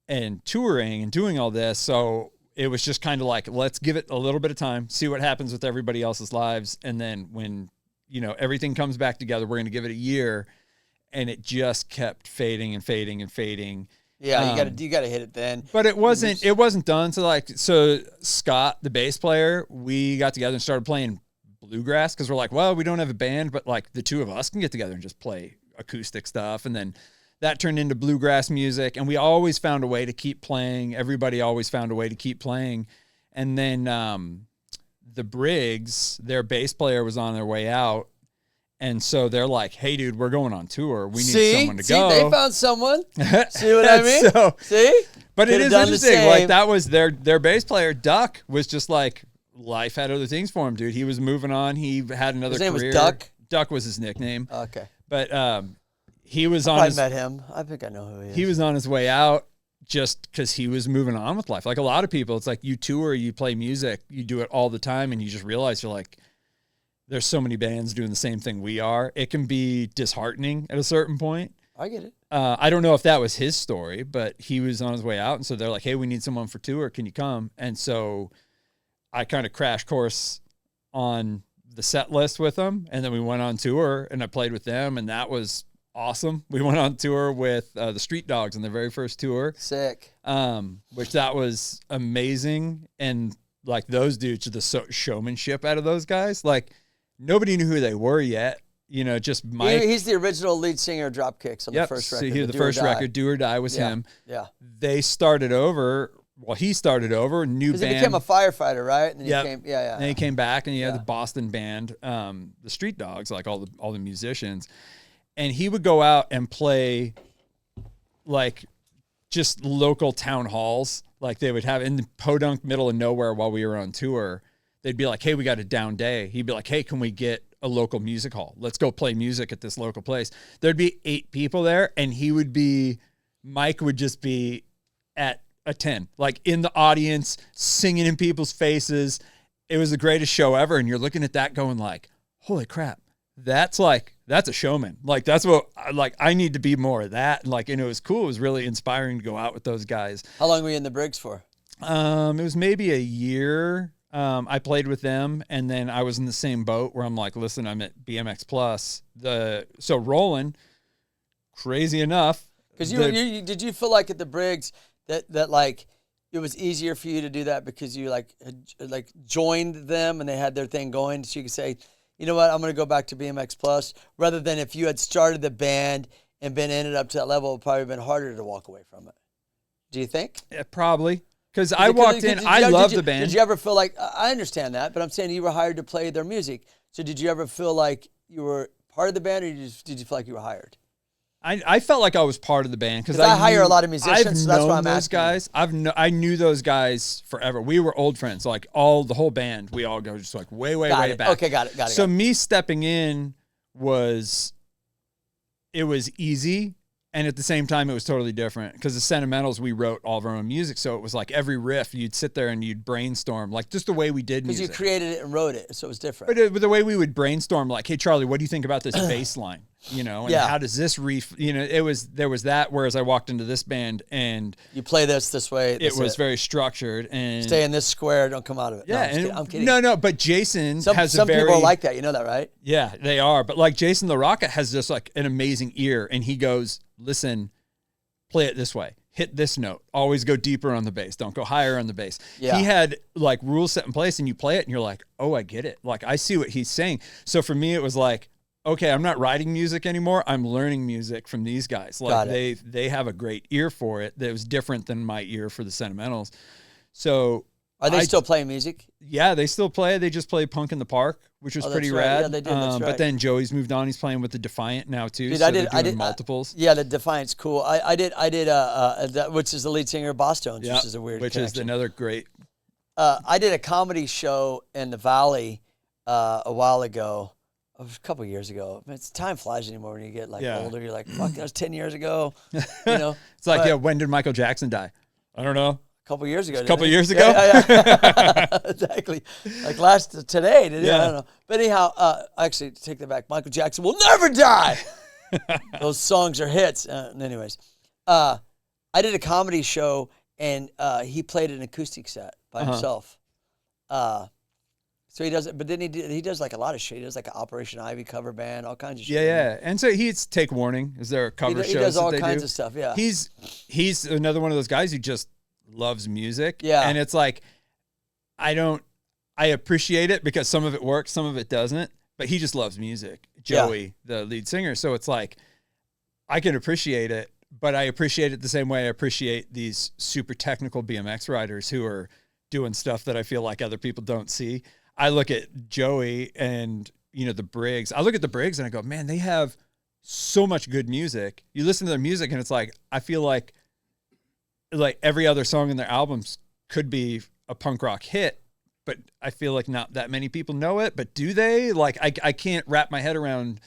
and touring and doing all this. So it was just kind of like, let's give it a little bit of time, see what happens with everybody else's lives. And then when, you know, everything comes back together, we're going to give it a year. And it just kept fading and fading and fading. Yeah, you gotta hit it then. But it wasn't done. So Scott, the bass player, we got together and started playing bluegrass because we're like, well, we don't have a band, but like the two of us can get together and just play acoustic stuff. And then that turned into bluegrass music, and we always found a way to keep playing. Everybody always found a way to keep playing. And then the Briggs, their bass player was on their way out. And so they're like, hey, dude, we're going on tour. We need someone to go. They found someone. See what I mean? So- See? But it Could've is done the interesting. same. Like that was their bass player, Duck, was just like life had other things for him, dude. He was moving on. He had another His name was career. Duck? Duck was his nickname. Okay. But he was on I his met him. I think I know who he is. he was on his way out just because he was moving on with life. Like a lot of people, it's like you tour, you play music, you do it all the time, and you just realize you're like, there's so many bands doing the same thing we are. It can be disheartening at a certain point. I get it. I don't know if that was his story, but he was on his way out. And so they're like, hey, we need someone for tour. Can you come? And so I kind of crash course on the set list with them. And then we went on tour and I played with them. And that was awesome. We went on tour with the Street Dogs on their very first tour. Sick. Which that was amazing. And like those dudes, the showmanship out of those guys, like nobody knew who they were yet. You know, just Mike. He's the original lead singer of Dropkicks on the first record. So he was the first record, Do or Die was him. Yeah. They started over. Well, he started over, new band. He became a firefighter, right? And then he came, And he came back, and he had the Boston band, the Street Dogs, like all the musicians. And he would go out and play, like, just local town halls. Like they would have in the podunk middle of nowhere while we were on tour. They'd be like, hey, we got a down day. He'd be like, hey, can we get a local music hall? Let's go play music at this local place. There'd be 8 people there, and Mike would just be at a 10, like in the audience, singing in people's faces. It was the greatest show ever. And you're looking at that going like, holy crap, that's a showman. Like, that's what, like, I need to be more of that. Like, and it was cool. It was really inspiring to go out with those guys. How long were you in the Briggs for? It was maybe a year. I played with them, and then I was in the same boat where I'm like, listen, I'm at BMX Plus. So rolling, crazy enough. Because did you feel like at the Briggs that like it was easier for you to do that because you like joined them and they had their thing going, so you could say, you know what, I'm going to go back to BMX Plus, rather than if you had started the band and been ended up to that level, it would probably have been harder to walk away from it. Do you think? Yeah, probably. Because I walked in, I love the band. Did you ever feel like, I understand that, but I'm saying you were hired to play their music. So did you ever feel like you were part of the band, or did you feel like you were hired? I felt like I was part of the band because I hire a lot of musicians, so that's why I'm asking. Guys. I knew those guys forever. We were old friends, like the whole band. We all go just like way back. Okay, got it. So me stepping in was easy. And at the same time, it was totally different because the Sentimentals, we wrote all of our own music. So it was like every riff, you'd sit there and you'd brainstorm, like just the way we did music. Because you created it and wrote it, so it was different. But the way we would brainstorm, like, hey, Charlie, what do you think about this bass line? You know, and how does this riff, you know, there was that, whereas I walked into this band and you play this way. It was very structured and stay in this square, don't come out of it. Yeah, no, I'm kidding. No, but Jason some people are like that, you know that, right? Yeah, they are. But like Jason the Rocket has just like an amazing ear, and he goes, listen, play it this way. Hit this note. Always go deeper on the bass. Don't go higher on the bass. Yeah. He had like rules set in place, and you play it and you're like, oh, I get it. Like, I see what he's saying. So for me, it was like, okay, I'm not writing music anymore. I'm learning music from these guys. Like they have a great ear for it that was different than my ear for the Sentimentals. So are they still playing music? Yeah, they still play. They just play Punk in the Park, which was pretty rad. Yeah, they did. That's right. But then Joey's moved on. He's playing with the Defiant now too. Dude, so I did multiples. Yeah, the Defiant's cool. I did which is the lead singer of Bosstones, which is a weird which connection. Is another great. I did a comedy show in the Valley a while ago. A couple years ago. I mean, time flies anymore when you get like older. You're like, fuck, that was 10 years ago. You know, it's like, when did Michael Jackson die? I don't know. A couple years ago. A couple years ago. Yeah. Exactly. Like today. I don't know. But anyhow, actually, take that back. Michael Jackson will never die. Those songs are hits. Anyways, I did a comedy show and he played an acoustic set by himself. So he does it, but then he does like a lot of shit. He does like an Operation Ivy cover band, all kinds of shit. Yeah. And so he's Take Warning. Is there a cover show? He does all kinds of stuff. Yeah. He's another one of those guys who just loves music. Yeah. And it's like, I appreciate it because some of it works, some of it doesn't. But he just loves music. Joey, the lead singer. So it's like, I can appreciate it, but I appreciate it the same way I appreciate these super technical BMX riders who are doing stuff that I feel like other people don't see. I look at Joey and, the Briggs. I look at the Briggs and I go, man, they have so much good music. You listen to their music and it's like, I feel like every other song in their albums could be a punk rock hit, but I feel like not that many people know it. But do they? Like, I can't wrap my head around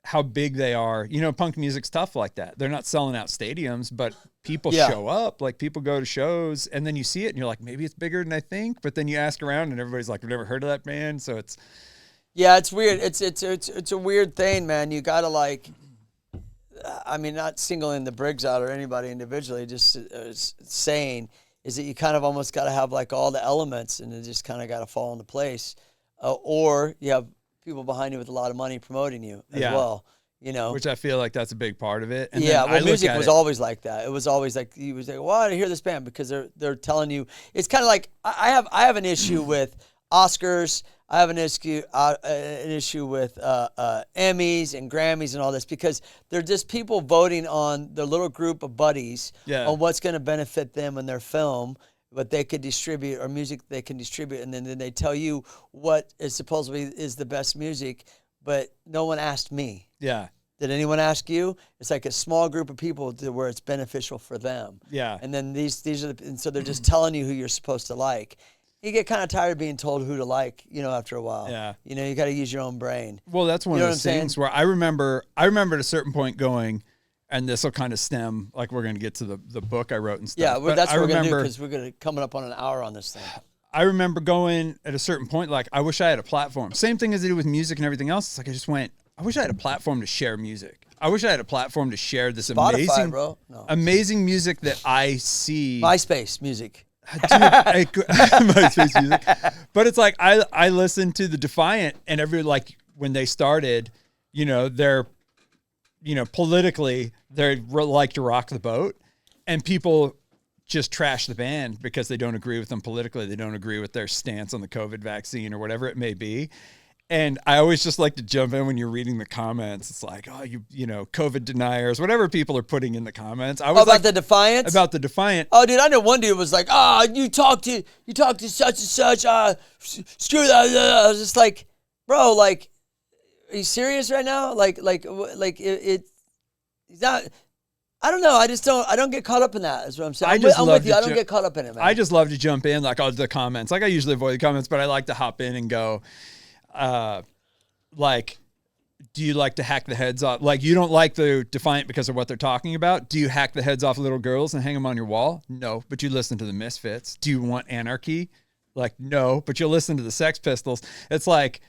how big they are. Punk music's tough like that. They're not selling out stadiums, but people show up. Like, people go to shows and then you see it and you're like, maybe it's bigger than I think. But then you ask around and everybody's like, I've never heard of that band. So it's weird. It's a weird thing, man. You gotta I mean, not singling the Briggs out or anybody individually, just saying is that you kind of almost got to have like all the elements and it just kind of got to fall into place. Or you have people behind you with a lot of money promoting you as well. You know, which I feel like that's a big part of it. And yeah, well, music was always like that. It was always like you was like, "Well, I hear this band," because they're telling you. It's kind of like I have an issue with Oscars. I have an issue with Emmys and Grammys and all this because they're just people voting on their little group of buddies on what's going to benefit them in their film, what they could distribute or music they can distribute, and then they tell you what is supposedly is the best music. But no one asked me. Yeah. Did anyone ask you? It's like a small group of people where it's beneficial for them. Yeah. And then these are and so they're just telling you who you're supposed to like. You get kind of tired of being told who to like, after a while. Yeah. You got to use your own brain. Well, that's one of those things where I remember at a certain point going, and this will kind of stem, like we're going to get to the book I wrote and stuff. Yeah, that's what we're going to do because we're coming up on an hour on this thing. I remember going at a certain point, like, I wish I had a platform. Same thing as I did with music and everything else. It's like I just went, I wish I had a platform to share music. I wish I had a platform to share this Spotify, amazing music that I see. MySpace music. Dude, MySpace music. But it's like I listened to the Defiant and when they started, they're, politically, they like to rock the boat. And people just trash the band because they don't agree with them politically. They don't agree with their stance on the COVID vaccine or whatever it may be. And I always just like to jump in when you're reading the comments. It's like, oh, COVID deniers, whatever people are putting in the comments. I was about the Defiant? About the Defiant. Oh, dude, I know one dude was like, you talk to such and such, screw that. I was just like, bro, like, are you serious right now? He's not. I don't know. I don't get caught up in that. Is what I'm saying. I'm with you. I don't get caught up in it, man. I just love to jump in, like, the comments. Like, I usually avoid the comments, but I like to hop in and go, like, do you like to hack the heads off? Like, you don't like the Defiant because of what they're talking about. Do you hack the heads off little girls and hang them on your wall? No, but you listen to the Misfits. Do you want anarchy? Like, no, but you'll listen to the Sex Pistols. It's like,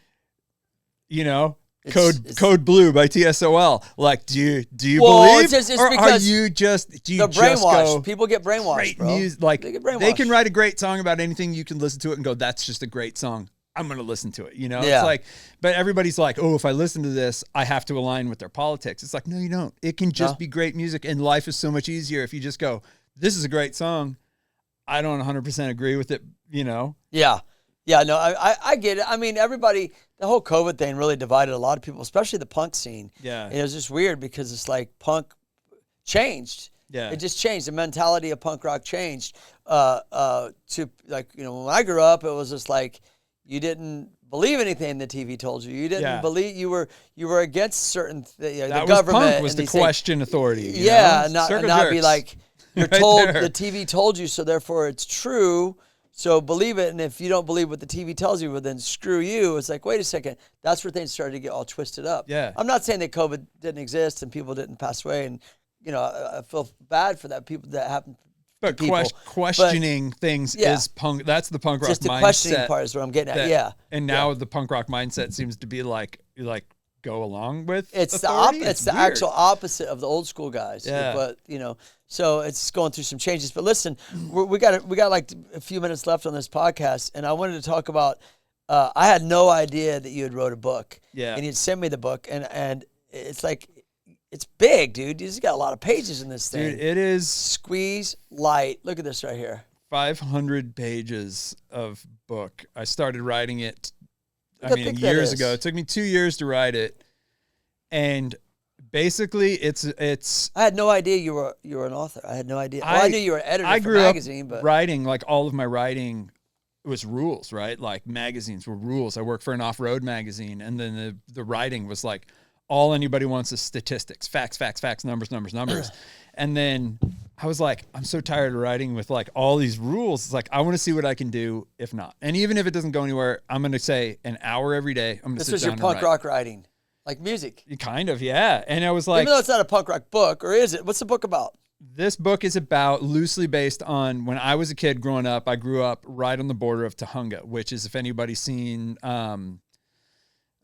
Code Blue by TSOL. Like, do you believe? It's or are you just, do you just go, people get brainwashed, bro. Like, they can write a great song about anything. You can listen to it and go, that's just a great song. I'm going to listen to it. Yeah. It's like, but everybody's like, oh, if I listen to this, I have to align with their politics. It's like, no, you don't. It can just be great music, and life is so much easier if you just go, this is a great song. I don't 100% agree with it, Yeah. Yeah, no, I get it. I mean, the whole COVID thing really divided a lot of people, especially the punk scene. Yeah. And it was just weird because it's like punk changed. Yeah. It just changed. The mentality of punk rock changed. To like, when I grew up, it was just like you didn't believe anything the TV told you. You didn't believe you were against certain the government. Punk was to question authority. Not be like you're told the TV told you, so therefore it's true. So believe it, and if you don't believe what the TV tells you, well, then screw you. It's like, wait a second. That's where things started to get all twisted up. Yeah. I'm not saying that COVID didn't exist and people didn't pass away, and I feel bad for that people that happened. But questioning things is punk. That's the punk rock mindset. Just the questioning part is what I'm getting at. Yeah. And now the punk rock mindset seems to be like go along with. It's authority. It's the actual opposite of the old school guys. Yeah. But so it's going through some changes. But listen, we got like a few minutes left on this podcast, and I wanted to talk about. I had no idea that you had wrote a book. Yeah. And you'd sent me the book, and it's like. It's big, dude. You just got a lot of pages in this thing. Dude, it is. Squeeze light. Look at this right here. 500 pages of book. I started writing it, years ago. It took me 2 years to write it. And basically, it's. I had no idea you were an author. I had no idea. I knew you were an editor for a magazine. But writing, like all of my writing was rules, right? Like magazines were rules. I worked for an off-road magazine. And then the writing was like, all anybody wants is statistics, facts, numbers. And then I was like, I'm so tired of writing with like all these rules. It's like, I want to see what I can do if not. And even if it doesn't go anywhere, I'm going to say an hour every day. I'm going to sit down and write. This was your punk rock writing, like music. Kind of, yeah. And I was like. Even though it's not a punk rock book, or is it? What's the book about? This book is about loosely based on when I was a kid growing up. I grew up right on the border of Tujunga, which is, if anybody's seen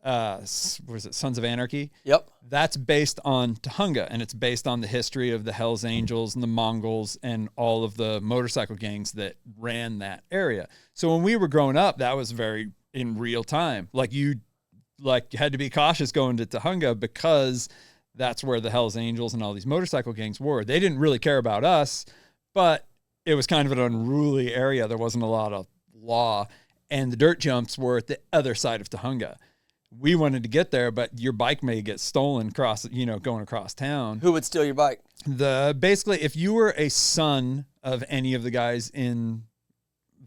was it Sons of Anarchy? Yep. That's based on Tujunga, and it's based on the history of the Hells Angels and the Mongols and all of the motorcycle gangs that ran that area. So when we were growing up, that was very in real time. Like you had to be cautious going to Tujunga because that's where the Hells Angels and all these motorcycle gangs were. They didn't really care about us, but it was kind of an unruly area. There wasn't a lot of law, and the dirt jumps were at the other side of Tujunga. We wanted to get there, but your bike may get stolen going across town. Who would steal your bike? Basically, if you were a son of any of the guys in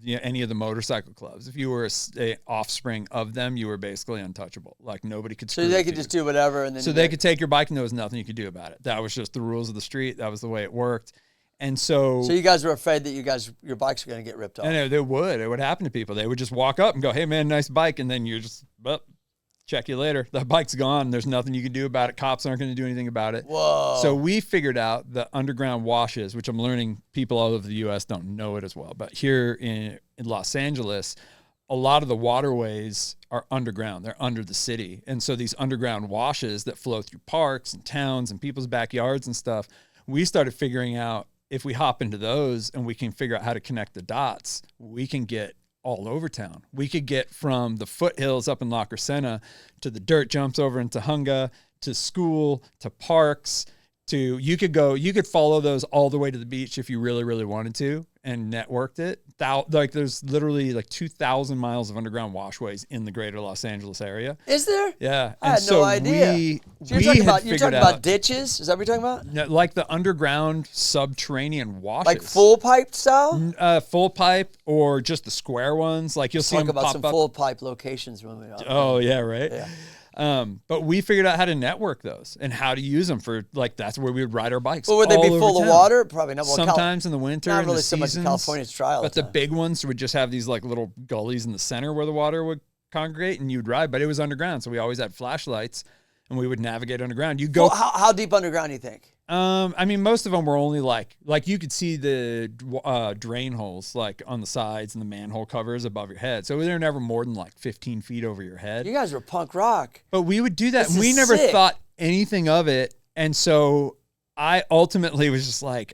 any of the motorcycle clubs, if you were a offspring of them, you were basically untouchable. Like nobody could. So they could just do whatever, and then they could take your bike, and there was nothing you could do about it. That was just the rules of the street. That was the way it worked. And so you guys were afraid that your bikes were going to get ripped off. And it would happen to people. They would just walk up and go, "Hey man, nice bike," and then you're just, well, check you later. The bike's gone. There's nothing you can do about it. Cops aren't going to do anything about it. Whoa. So we figured out the underground washes, which I'm learning people all over the U.S. don't know it as well. But here in Los Angeles, a lot of the waterways are underground. They're under the city. And so these underground washes that flow through parks and towns and people's backyards and stuff, we started figuring out if we hop into those and we can figure out how to connect the dots, we can get all over town. We could get from the foothills up in La Crescenta to the dirt jumps over in Tujunga, to school, to parks, you could follow those all the way to the beach if you really, really wanted to and networked it. There's literally 2,000 miles of underground washways in the greater Los Angeles area. Is there? Yeah. I had no idea. So you're talking about ditches? Is that what you're talking about? Like the underground subterranean washes. Like full pipe style? Full pipe or just the square ones. Like you'll see them talk about pop some up. full pipe locations when we are. Oh, yeah, right? Yeah. But we figured out how to network those and how to use them for, that's where we would ride our bikes. Well, would they be full of water? Probably not. Well, sometimes in the winter, not in really the so seasons, much in California's dry all but the the big ones would just have these little gullies in the center where the water would congregate and you'd ride, but it was underground. So we always had flashlights and we would navigate underground. You go. Well, how deep underground do you think? I mean, most of them were only like you could see the drain holes on the sides and the manhole covers above your head. So they were never more than 15 feet over your head. You guys were punk rock. But we would do that, and we is never sick. thought anything of it. And so I ultimately was just like,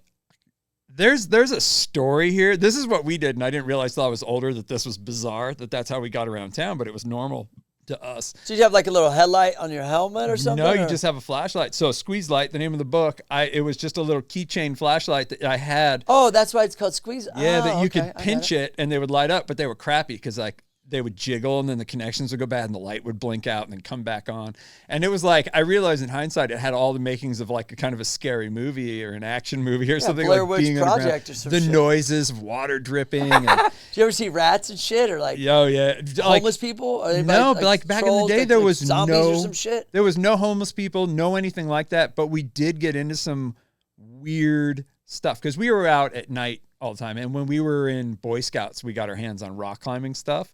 there's a story here. This is what we did, and I didn't realize till I was older that this was bizarre, that's how we got around town, but it was normal to us. So you have a little headlight on your helmet or something? No, you just have a flashlight. So a squeeze light, the name of the book, it was just a little keychain flashlight that I had. Oh, that's why it's called squeeze. Yeah, that you okay, could pinch it and they would light up, but they were crappy because they would jiggle and then the connections would go bad and the light would blink out and then come back on. And it was I realized in hindsight, it had all the makings of a kind of a scary movie or an action movie or something Blair like Witch being Project underground. or some The shit. noises of water dripping. And, Did you ever see rats and shit or oh yeah. homeless people? Or No, but back in the day, there was zombies no, or some shit? there was no homeless people, no anything like that. But we did get into some weird stuff because we were out at night all the time. And when we were in Boy Scouts, we got our hands on rock climbing stuff.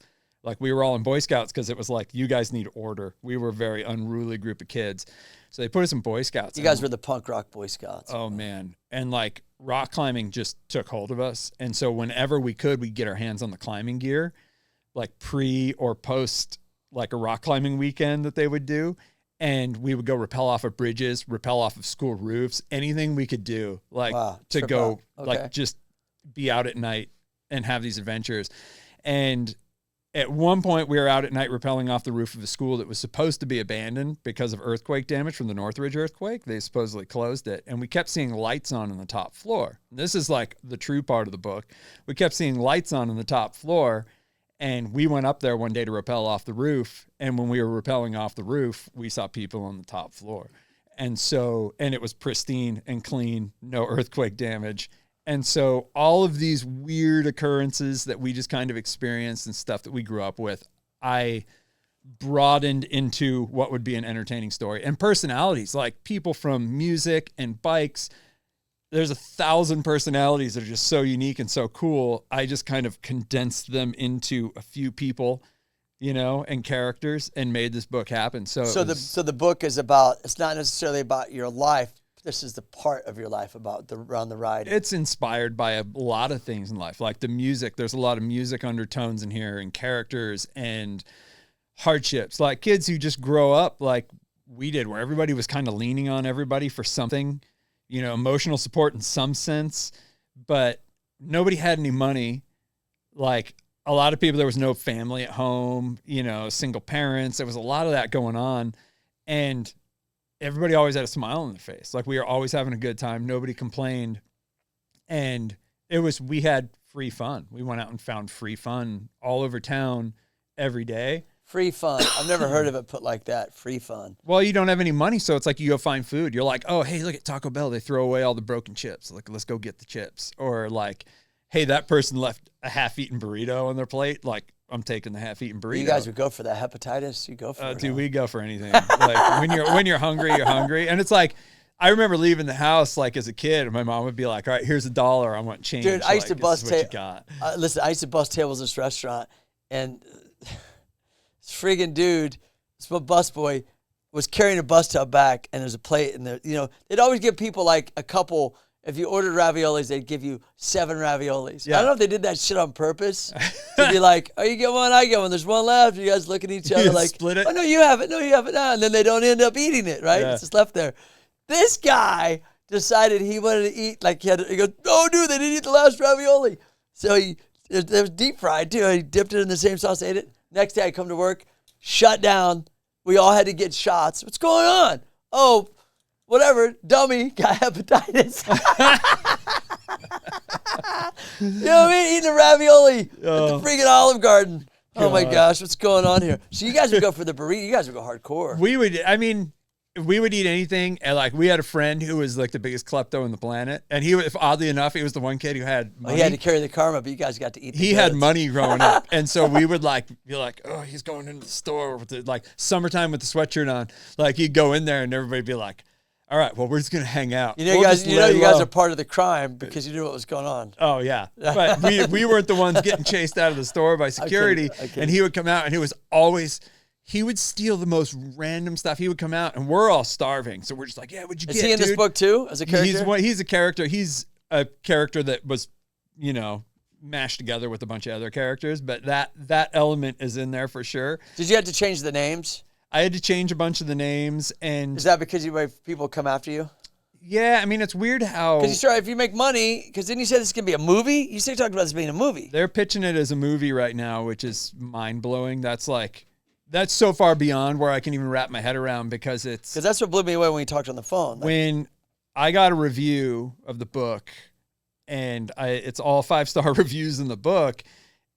We were all in Boy Scouts because it was you guys need order. We were a very unruly group of kids. So they put us in Boy Scouts. You guys were the punk rock Boy Scouts. Oh, man. And rock climbing just took hold of us. And so whenever we could, we'd get our hands on the climbing gear, pre or post, a rock climbing weekend that they would do. And we would go rappel off of bridges, rappel off of school roofs, anything we could do, Wow, to trip go, out. Okay. just be out at night and have these adventures. And at one point, we were out at night rappelling off the roof of a school that was supposed to be abandoned because of earthquake damage from the Northridge earthquake. They supposedly closed it. And we kept seeing lights on the top floor. This is the true part of the book. We kept seeing lights on the top floor. And we went up there one day to rappel off the roof. And when we were rappelling off the roof, we saw people on the top floor. And it was pristine and clean, no earthquake damage. And so all of these weird occurrences that we just kind of experienced and stuff that we grew up with, I broadened into what would be an entertaining story. And personalities, people from music and bikes, there's 1,000 personalities that are just so unique and so cool. I just kind of condensed them into a few people, and characters and made this book happen. So the book is about, it's not necessarily about your life. This is the part of your life about around the ride. It's inspired by a lot of things in life, like the music. There's a lot of music undertones in here and characters and hardships, like kids who just grow up like we did, where everybody was kind of leaning on everybody for something, you know, emotional support in some sense, but nobody had any money. Like a lot of people, there was no family at home, you know, single parents. There was a lot of that going on, and everybody always had a smile on their face. Like we were always having a good time. Nobody complained. And we had free fun. We went out and found free fun all over town every day. Free fun. I've never heard of it put like that. Free fun. Well, you don't have any money, so it's like you go find food. You're like, oh, hey, look at Taco Bell. They throw away all the broken chips. Like, let's go get the chips. Or like, hey, that person left a half-eaten burrito on their plate. Like, I'm taking the half-eaten burrito. You guys would go for that hepatitis? You go for it. Dude, we go for anything. Like when you're hungry, you're hungry. And it's like, I remember leaving the house like as a kid, and my mom would be like, all right, here's $1. I want change. Dude, I used to bust tables. Listen, I used to bust tables in this restaurant, and this friggin' dude, this busboy, was carrying a bus tub back, and there's a plate, and they'd always give people like a couple. If you ordered raviolis, they'd give you 7 raviolis. Yeah. I don't know if they did that shit on purpose to be like, oh, you get one, I get one. There's one left. You guys look at each other like, split it. Oh, no, you have it. No, you have it now. And then they don't end up eating it, right? Yeah. It's just left there. This guy decided he wanted to eat, like he goes, oh, dude, they didn't eat the last ravioli. So it was deep fried too. He dipped it in the same sauce, ate it. Next day I come to work, shut down. We all had to get shots. What's going on? Oh, whatever, dummy, got hepatitis. You know what I mean? Eating a ravioli at the freaking Olive Garden. Oh my gosh, what's going on here? So you guys would go for the burrito. You guys would go hardcore. We would eat anything. And like we had a friend who was like the biggest klepto on the planet. And oddly enough, he was the one kid who had money. He had to carry the karma, but you guys got to eat the He goods. had money growing up. And so we would like be like, oh, he's going into the store with like summertime with the sweatshirt on. Like he'd go in there and everybody'd be like, all right, well, we're just going to hang out. You guys are part of the crime because you knew what was going on. Oh, yeah. But we weren't the ones getting chased out of the store by security. And he would come out, and he would steal the most random stuff. He would come out, and we're all starving. So we're just like, yeah, what'd you get, Is he in this book, too, as a character? He's a character. He's a character that was, mashed together with a bunch of other characters. But that element is in there for sure. Did you have to change the names? I had to change a bunch of the names. And is that because people come after you? Yeah, I mean, it's weird how... Because if you make money... Because then you said this can be a movie? You talked about this being a movie. They're pitching it as a movie right now, which is mind-blowing. That's so far beyond where I can even wrap my head around because it's... Because that's what blew me away when we talked on the phone. When I got a review of the book, and it's all 5-star reviews in the book,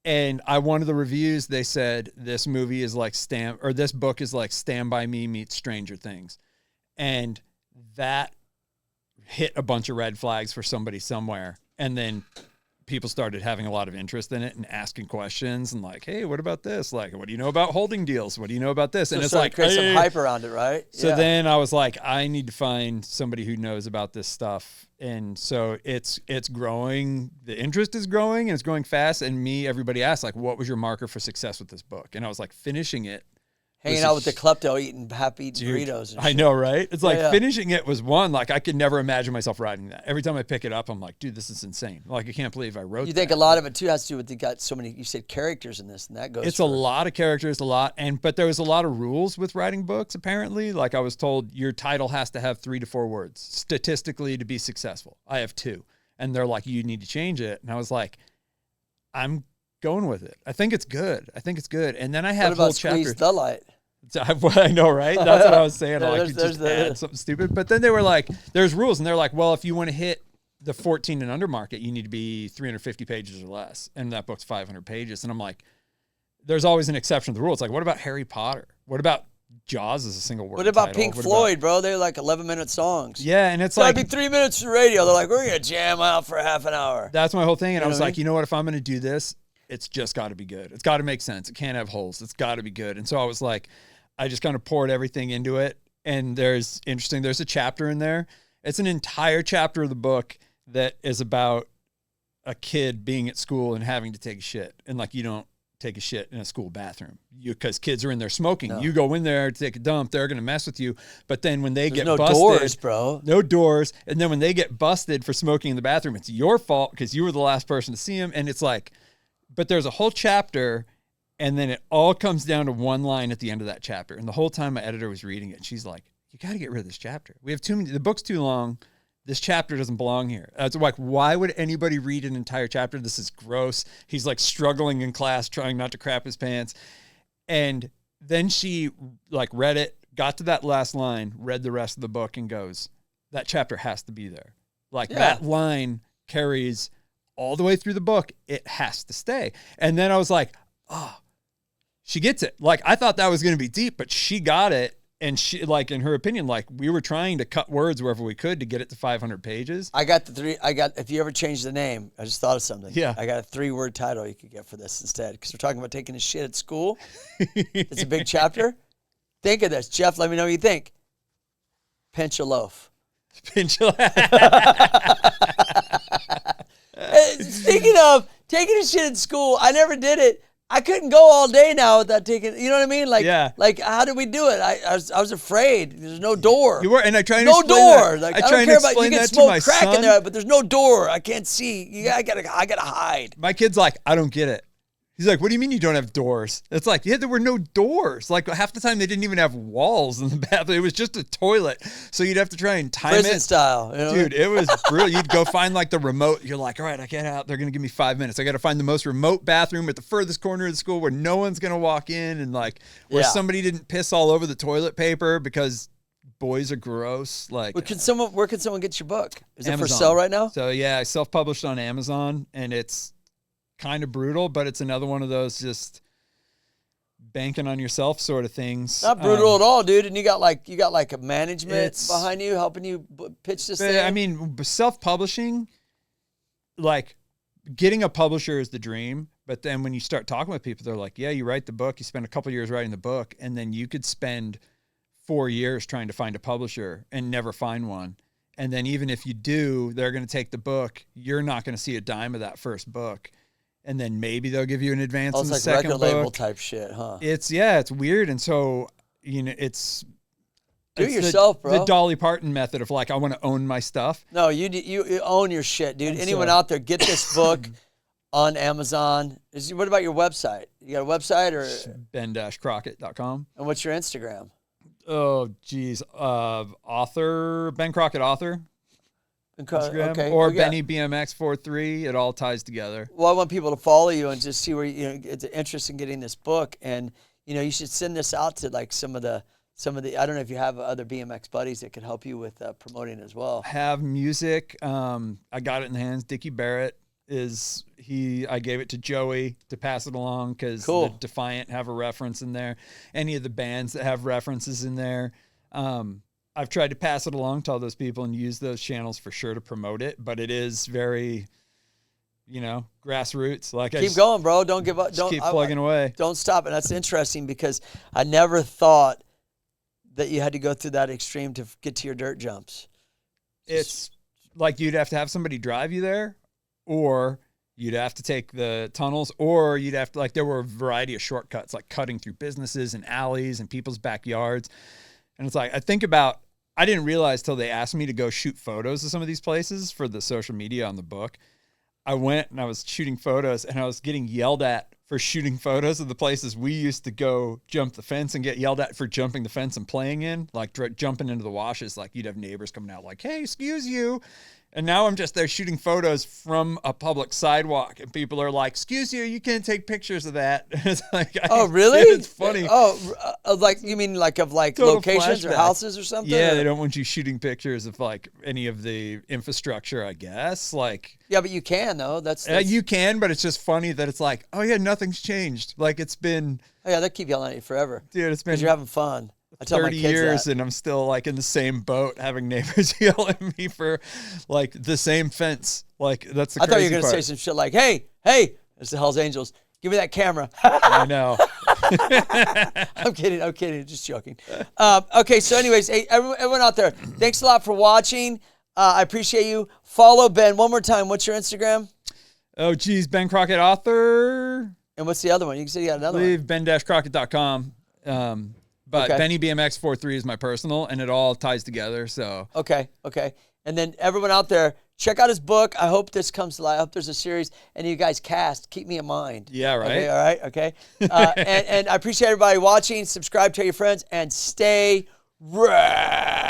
and one of the reviews, they said, this movie is like this book is like Stand By Me meets Stranger Things. And that hit a bunch of red flags for somebody somewhere. And then people started having a lot of interest in it and asking questions and like, hey, what about this? Like, what do you know about holding deals? What do you know about this? And it's like, create some hype around it, right? So then I was like, I need to find somebody who knows about this stuff. And so it's growing. The interest is growing and it's growing fast. And everybody asked like, what was your marker for success with this book? And I was like, finishing it. Hanging out with the klepto, eating burritos. And I know, right? It's like finishing it was one. Like I could never imagine myself writing that. Every time I pick it up, I'm like, dude, this is insane. Like I can't believe I wrote. You think a lot of it too has to do with they got so many. You said characters in this, and that goes. It's a lot of characters, but there was a lot of rules with writing books. Apparently, like I was told, your title has to have 3 to 4 words statistically to be successful. I have 2, and they're like, you need to change it. And I was like, I'm going with it. I think it's good. And then I have whole chapters. Squeeze the light. I know, right? That's what I was saying. I could just add something stupid. But then they were like, there's rules. And they're like, well, if you want to hit the 14 and under market, you need to be 350 pages or less. And that book's 500 pages. And I'm like, there's always an exception to the rule. It's like, what about Harry Potter? What about Jaws as a single word? What about Pink Floyd, bro? They're like 11-minute songs. Yeah, and it's like... It'd be 3 minutes of radio. They're like, we're going to jam out for half an hour. That's my whole thing. And I was like, you know what? If I'm going to do this, it's just got to be good. It's got to make sense. It can't have holes. It's got to be good. And so I was like, I just kind of poured everything into it. And there's a chapter in there. It's an entire chapter of the book that is about a kid being at school and having to take a shit. And like, you don't take a shit in a school bathroom because kids are in there smoking. No. You go in there to take a dump, they're going to mess with you. But then when they get busted. No doors, bro. No doors. And then when they get busted for smoking in the bathroom, it's your fault because you were the last person to see them. And it's like, but there's a whole chapter And then it all comes down to one line at the end of that chapter. And the whole time my editor was reading it, she's like, you got to get rid of this chapter. We have too many, the book's too long. This chapter doesn't belong here. It's like, why would anybody read an entire chapter? This is gross. He's like struggling in class, trying not to crap his pants. And then she like read it, got to that last line, read the rest of the book and goes, that chapter has to be there. Like that line carries all the way through the book. It has to stay. And then I was like, oh, she gets it. Like, I thought that was going to be deep, but she got it. And she, like, in her opinion, like, we were trying to cut words wherever we could to get it to 500 pages. If you ever change the name, I just thought of something. Yeah. I got a 3-word title you could get for this instead. Because we're talking about taking a shit at school. It's a big chapter. Think of this. Jeff, let me know what you think. Pinch a loaf. Pinch a loaf. Speaking of taking a shit at school, I never did it. I couldn't go all day now without taking, you know what I mean? Like, like how did we do it? I was afraid. There's no door. You were, and I try to no explain door. That. Like, I don't try care and about explain you can that to smoke my crack son. in there, but there's no door. I can't see. I gotta hide. My kid's like, I don't get it. He's like, what do you mean you don't have doors? It's like, yeah, there were no doors. Like half the time they didn't even have walls in the bathroom. It was just a toilet. So you'd have to try and time Prison it. style. You know? Dude, it was brutal. You'd go find like the remote. You're like, all right, I get out. They're going to give me 5 minutes. I got to find the most remote bathroom at the furthest corner of the school where no one's going to walk in and like where somebody didn't piss all over the toilet paper because boys are gross. Like, where can someone get your book? Is Amazon. it for sale right now? So yeah, I self-published on Amazon and it's kind of brutal, but it's another one of those just banking on yourself sort of things. Not brutal at all, dude. And you got like a management behind you helping you pitch this thing. I mean, self-publishing, like getting a publisher is the dream. But then when you start talking with people, they're like, yeah, you write the book, you spend a couple years writing the book, and then you could spend 4 years trying to find a publisher and never find one. And then even if you do, they're going to take the book. You're not going to see a dime of that first book. And then maybe they'll give you an advance in the like second record book. label type shit, huh? It's weird. And so, you know, it's yourself, bro. The Dolly Parton method of like, I want to own my stuff. No, you own your shit, dude. And anyone out there, get this book on Amazon. What about your website? You got a website or Ben-Crockett.com. And what's your Instagram? Oh, geez. Author, Ben Crockett author. Instagram, okay. or Benny BMX 43. It all ties together. Well, I want people to follow you and just see where it's an interest in getting this book, and you should send this out to like some of the. I don't know if you have other BMX buddies that could help you with promoting as well. Have music. I got it in the hands. Dickie Barrett I gave it to Joey to pass it along because the Defiant have a reference in there. Any of the bands that have references in there. I've tried to pass it along to all those people and use those channels for sure to promote it, but it is very, grassroots. Like keep going, bro. Don't give up. Don't keep plugging away. Don't stop. And that's interesting because I never thought that you had to go through that extreme to get to your dirt jumps. It's like you'd have to have somebody drive you there, or you'd have to take the tunnels, or you'd have to, like, there were a variety of shortcuts, like cutting through businesses and alleys and people's backyards. And it's like, I didn't realize till they asked me to go shoot photos of some of these places for the social media on the book. I went and I was shooting photos and I was getting yelled at for shooting photos of the places we used to go jump the fence and get yelled at for jumping the fence and playing in, like jumping into the washes. Like you'd have neighbors coming out like, hey, excuse you. And now I'm just there shooting photos from a public sidewalk, and people are like, excuse you can't take pictures of that. It's like, oh, really? It's funny. Oh, like, you mean like of like Total locations flashback. or houses or something? Yeah, or? they don't want you shooting pictures of like any of the infrastructure, I guess. Like, yeah, but you can though. That's you can, but it's just funny that it's like, oh yeah, nothing's changed. Like it's been. Oh yeah, they keep yelling at you forever. Dude, it's been. Because you're having fun. I tell 30 my kids years that. and I'm still like in the same boat having neighbors yell at me for like the same fence. Like that's the I crazy thought you were going to part. say some shit like, hey, it's the Hells Angels. Give me that camera. I know. I'm kidding. Just joking. Okay, so anyways, hey, everyone out there, thanks a lot for watching. I appreciate you. Follow Ben one more time. What's your Instagram? Oh, geez. Ben Crockett author. And what's the other one? You said you got another one. Ben-Crockett.com. But Okay. Benny BMX 43 is my personal, and it all ties together. So Okay. And then everyone out there, check out his book. I hope this comes to life. I hope there's a series, and you guys cast. Keep me in mind. Yeah, right. Okay, all right, okay. And I appreciate everybody watching. Subscribe, tell your friends, and stay rad.